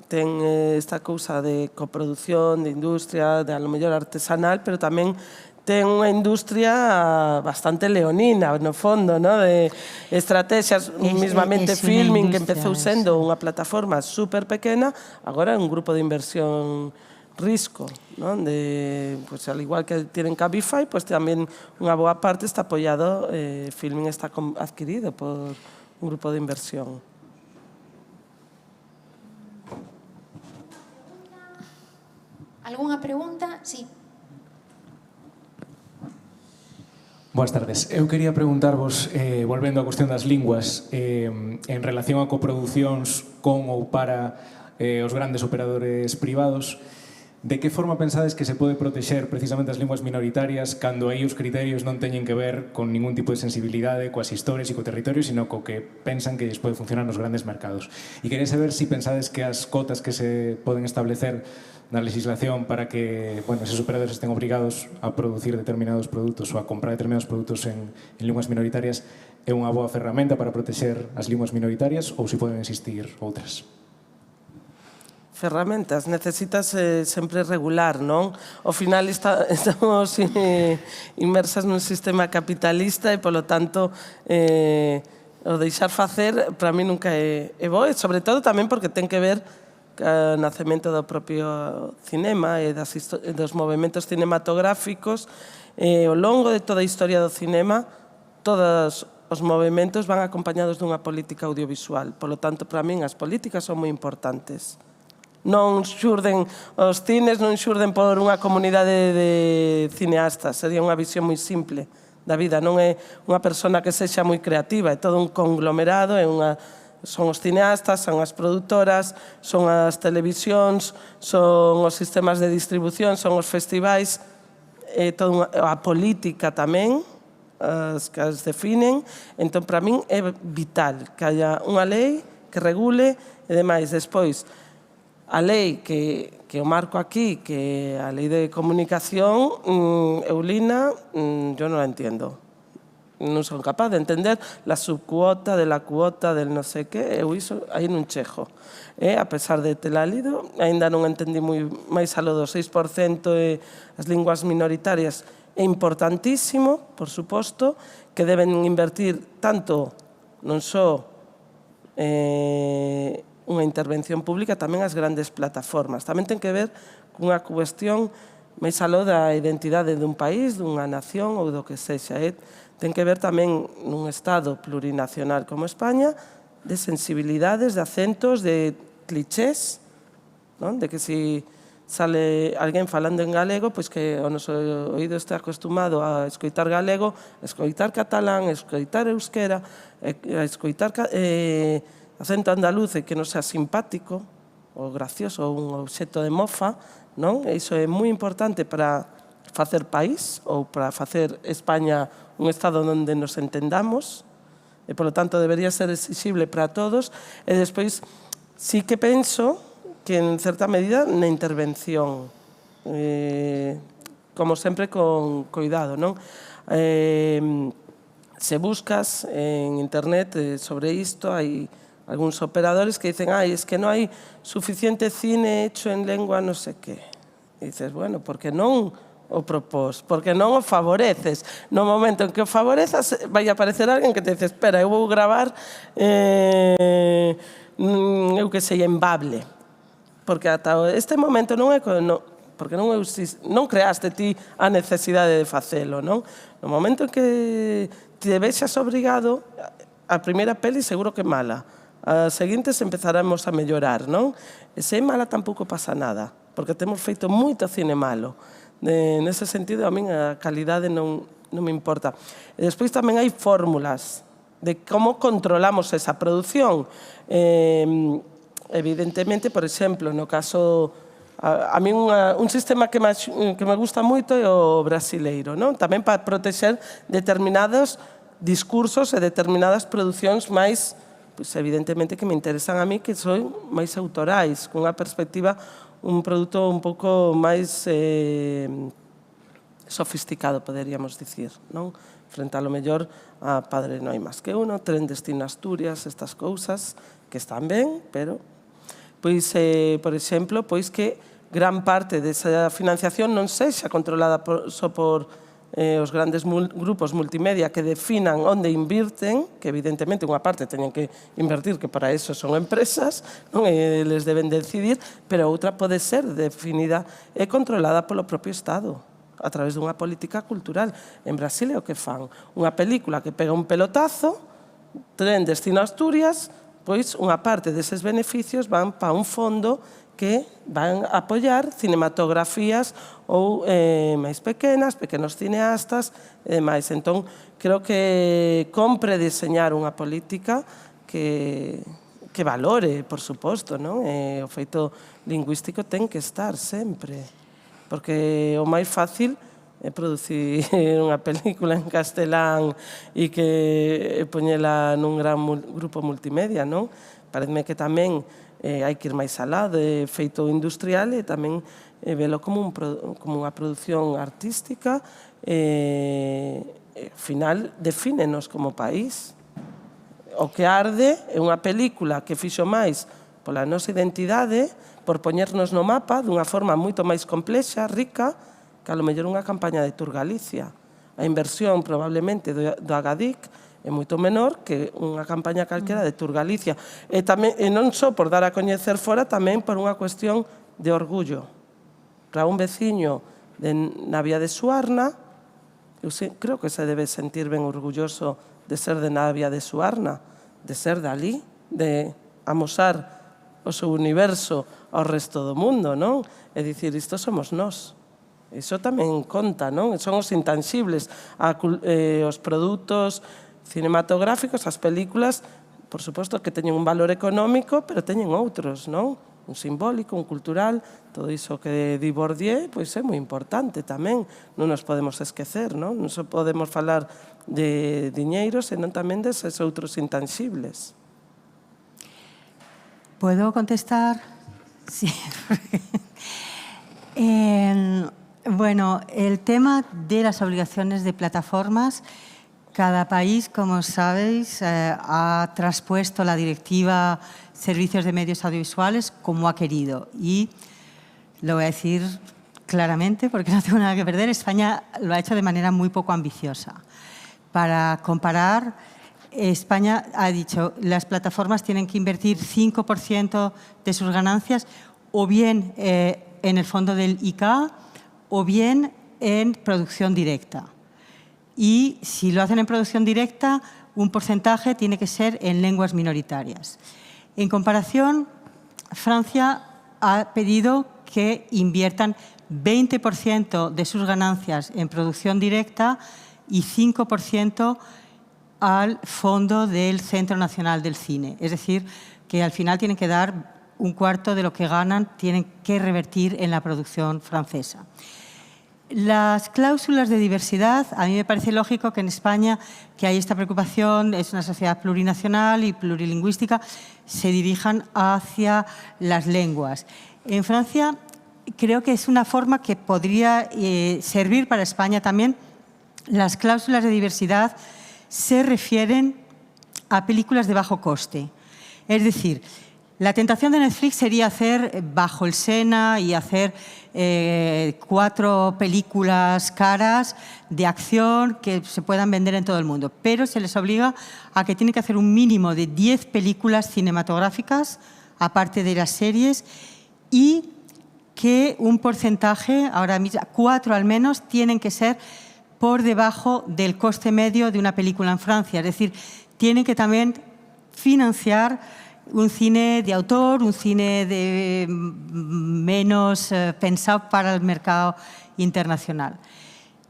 C: ten esta cousa de coproducción, de industria, de a lo mellor artesanal, pero tamén ten unha industria bastante leonina, no fondo, ¿no? De estrategias, mismamente Filmin, que empezou sendo unha plataforma super pequena, agora é un grupo de inversión risco, ¿no? Pues, al igual que tienen Cabify, pues tamén unha boa parte está apoiado, Filmin está adquirido por un grupo de inversión.
A: Algunha pregunta? Sí.
E: Boas tardes. Eu quería preguntarvos, volvendo á cuestión das linguas, en relación a coproducións con ou para os grandes operadores privados, de que forma pensades que se pode protexer precisamente as linguas minoritarias cando aí os criterios non teñen que ver con ningún tipo de sensibilidade coas historias e co territorio, sino co que pensan que pode funcionar nos grandes mercados? E quería saber se pensades que as cotas que se poden establecer na legislación para que esos operadores estén obrigados a producir determinados produtos ou a comprar determinados produtos en linguas minoritarias é unha boa ferramenta para protexer as linguas minoritarias ou se poden existir outras?
C: Ferramentas, necesitas sempre regular, non? Ao final estamos inmersas nun sistema capitalista e, polo tanto, o deixar facer, para mí nunca é bo, e sobre todo tamén porque ten que ver o nacemento do propio cinema e dos movimentos cinematográficos. Ao longo de toda a historia do cinema, todos os movimentos van acompañados dunha política audiovisual. Polo tanto, para min, as políticas son moi importantes. Non xurden os cines, non xurden por unha comunidade de cineastas. Sería unha visión moi simple da vida. Non é unha persona que sexa moi creativa, é todo un conglomerado, son os cineastas, son as produtoras, son as televisións, son os sistemas de distribución, son os festivais, a política tamén, as que as definen. Entón, para min é vital que haya unha lei que regule e demais. Despois, a lei que o marco aquí, que a lei de comunicación, Eulina, yo non la entiendo. Non son capaz de entender la subcuota de la cuota del no sé qué, eu iso aí non chego. A pesar de tela lido, ainda non entendi moi máis alo do 6% e as linguas minoritarias. É importantísimo, por suposto, que deben invertir tanto non só unha intervención pública, tamén as grandes plataformas. Tamén ten que ver cunha cuestión máis aló da identidade dun país, dunha nación ou do que sexa. Ten que ver tamén nun Estado plurinacional como España de sensibilidades, de acentos, de clichés, non? De que se sale alguén falando en galego, pois que o noso oído está acostumado a escoitar galego, a escoitar catalán, a escoitar euskera, a escoitar acento andaluz e que non sea simpático ou gracioso ou un obxecto de mofa, non? Iso é moi importante para facer país ou para facer España un estado onde nos entendamos e, polo tanto, debería ser exixible para todos. E despois, sí que penso que, en certa medida, na intervención, como sempre, con cuidado, non? Se buscas en internet sobre isto, hai algúns operadores que dicen es que non hai suficiente cine hecho en lengua non sei que. E dices, bueno, porque non o propós, porque non o favoreces. No momento en que o favorezas, vai aparecer alguén que te dice, espera, eu vou gravar, eu que sei, en Bable. Porque ata este momento non é... porque non creaste ti a necesidade de facelo, non? No momento en que te vexas obrigado, a primeira peli seguro que é mala. As seguintes empezaremos a mellorar, non? E se é mala tampouco pasa nada, porque temos feito moito cine malo. Nese sentido, a min a calidade non me importa. E despois tamén hai fórmulas de como controlamos esa produción. Evidentemente, por exemplo, no caso... A mí un sistema que me gusta moito é o brasileiro, non? Tamén para protexer determinados discursos e determinadas producións máis, evidentemente, que me interesan a mí, que son máis autorais, con unha perspectiva, un produto un pouco máis sofisticado, poderíamos dicir, non? Frente a lo mellor a Padre no hai máis que uno, Tren destino Asturias, estas cousas que están ben, pero... Pois, por exemplo, pois que gran parte desa financiación non sexa controlada só por os grandes grupos multimedia que definan onde invirten, que evidentemente unha parte teñen que invertir, que para eso son empresas, non les deben decidir, pero outra pode ser definida e controlada polo propio Estado a través dunha política cultural. En Brasil é o que fan. Unha película que pega un pelotazo, Tren destino Asturias, pois unha parte deses beneficios van para un fondo que van a apoiar cinematografías ou máis pequenas, pequenos cineastas e demais. Entón, creo que compre diseñar unha política que valore, por suposto, non? O feito lingüístico ten que estar sempre, porque o máis fácil é producir unha película en castelán e que poñela nun gran grupo multimedia, non? Pareceme que tamén hai que ir máis alá de feito industrial e tamén velo como unha produción artística e, ao final, defínenos como país. O que arde é unha película que fixo máis pola nosa identidade, por poñernos no mapa dunha forma moito máis complexa, rica, que a lo mellor unha campaña de Tour Galicia. A inversión probablemente do Agadic é moito menor que unha campaña calquera de Tour Galicia. E non só por dar a coñecer fora, tamén por unha cuestión de orgullo. Para un veciño de Navia de Suarna, eu creo que se debe sentir ben orgulloso de ser de Navia de Suarna, de ser dali, de amosar o seu universo ao resto do mundo, non? É dicir, isto somos nós. Iso tamén conta, non? Son os intangibles, os produtos cinematográficos, as películas, por suposto que teñen un valor económico, pero teñen outros, non? Un simbólico, un cultural, todo iso que di Bourdieu, pois é moi importante tamén, non nos podemos esquecer, non? Non só podemos falar de diñeiro, senón tamén deses outros intangibles.
B: ¿Puedo contestar? Sí. Bueno, el tema de las obligaciones de plataformas, cada país, como sabéis, ha traspuesto la directiva Servicios de Medios Audiovisuales como ha querido. Y lo voy a decir claramente porque no tengo nada que perder, España lo ha hecho de manera muy poco ambiciosa. Para comparar, España ha dicho las plataformas tienen que invertir 5% de sus ganancias o bien en el fondo del ICA o bien en producción directa. Y si lo hacen en producción directa, un porcentaje tiene que ser en lenguas minoritarias. En comparación, Francia ha pedido que inviertan 20% de sus ganancias en producción directa y 5% al fondo del Centro Nacional del Cine. Es decir, que al final tienen que dar un cuarto de lo que ganan, tienen que revertir en la producción francesa. Las cláusulas de diversidad, a mí me parece lógico que en España, que hay esta preocupación, es una sociedad plurinacional y plurilingüística, se dirijan hacia las lenguas. En Francia creo que es una forma que podría servir para España también. Las cláusulas de diversidad se refieren a películas de bajo coste. Es decir, La tentación de Netflix sería hacer bajo el Sena y hacer 4 películas caras de acción que se puedan vender en todo el mundo, pero se les obliga a que tienen que hacer un mínimo de 10 películas cinematográficas, aparte de las series, y que un porcentaje, ahora mismo 4 al menos, tienen que ser por debajo del coste medio de una película en Francia. Es decir, tienen que también financiar un cine de autor, un cine de menos pensado para el mercado internacional.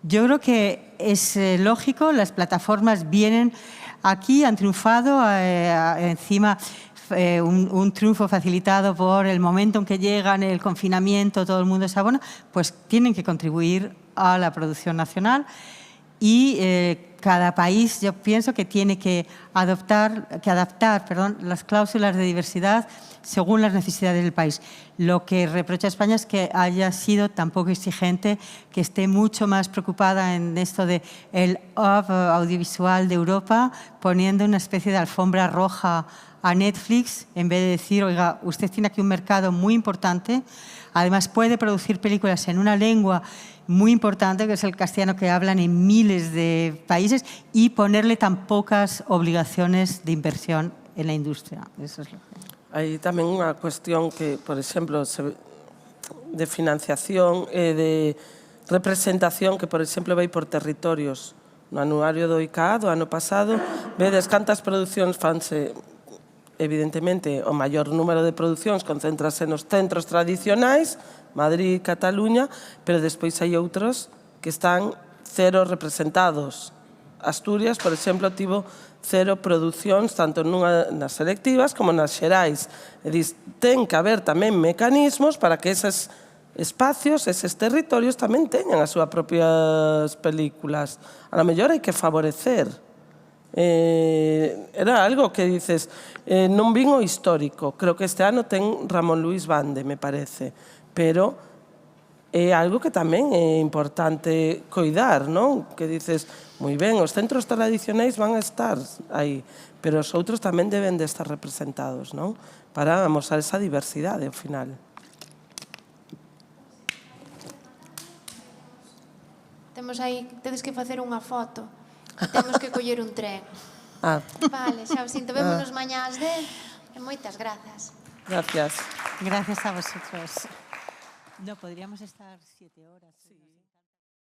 B: Yo creo que es lógico, las plataformas vienen aquí, han triunfado, encima un triunfo facilitado por el momento en que llegan, el confinamiento, todo el mundo se abona, pues tienen que contribuir a la producción nacional y cada país, yo pienso que tiene que adaptar las cláusulas de diversidad según las necesidades del país. Lo que reprocha a España es que haya sido tan poco exigente, que esté mucho más preocupada en esto de el hub audiovisual de Europa, poniendo una especie de alfombra roja a Netflix, en vez de decir, oiga, usted tiene aquí un mercado muy importante, además puede producir películas en una lengua muy importante, que es el castellano, que hablan en miles de países, y ponerle tan pocas obligaciones de inversión en la industria. Eso es lo que...
C: Hay tamén unha cuestión que, por exemplo, de financiación e de representación que, por exemplo, vai por territorios. No anuario do ICA do ano pasado, vedes cantas producións fanse. Evidentemente, o maior número de producións concéntrase nos centros tradicionais, Madrid, Cataluña, pero despois hai outros que están cero representados. Asturias, por exemplo, tivo 0 producións, tanto nas selectivas como nas xerais. E dis, ten que haber tamén mecanismos para que eses espacios, eses territorios, tamén teñan as súas propias películas. A lo mellor hai que favorecer. Era algo que dices, non vin o histórico, creo que este ano ten Ramón Luis Bande, me parece, pero é algo que tamén é importante coidar, non? Que dices, moi ben, os centros tradicionais van a estar aí, pero os outros tamén deben de estar representados, non? Para amosar esa diversidade ao final.
A: Temos aí, tedes que facer unha foto. Temos que coller un tren. Vale, xa o sinto. Vémonos mañá ás 10. Moitas grazas.
C: Gracias.
B: Gracias a vosotros. No, podríamos estar 7 horas. Sí.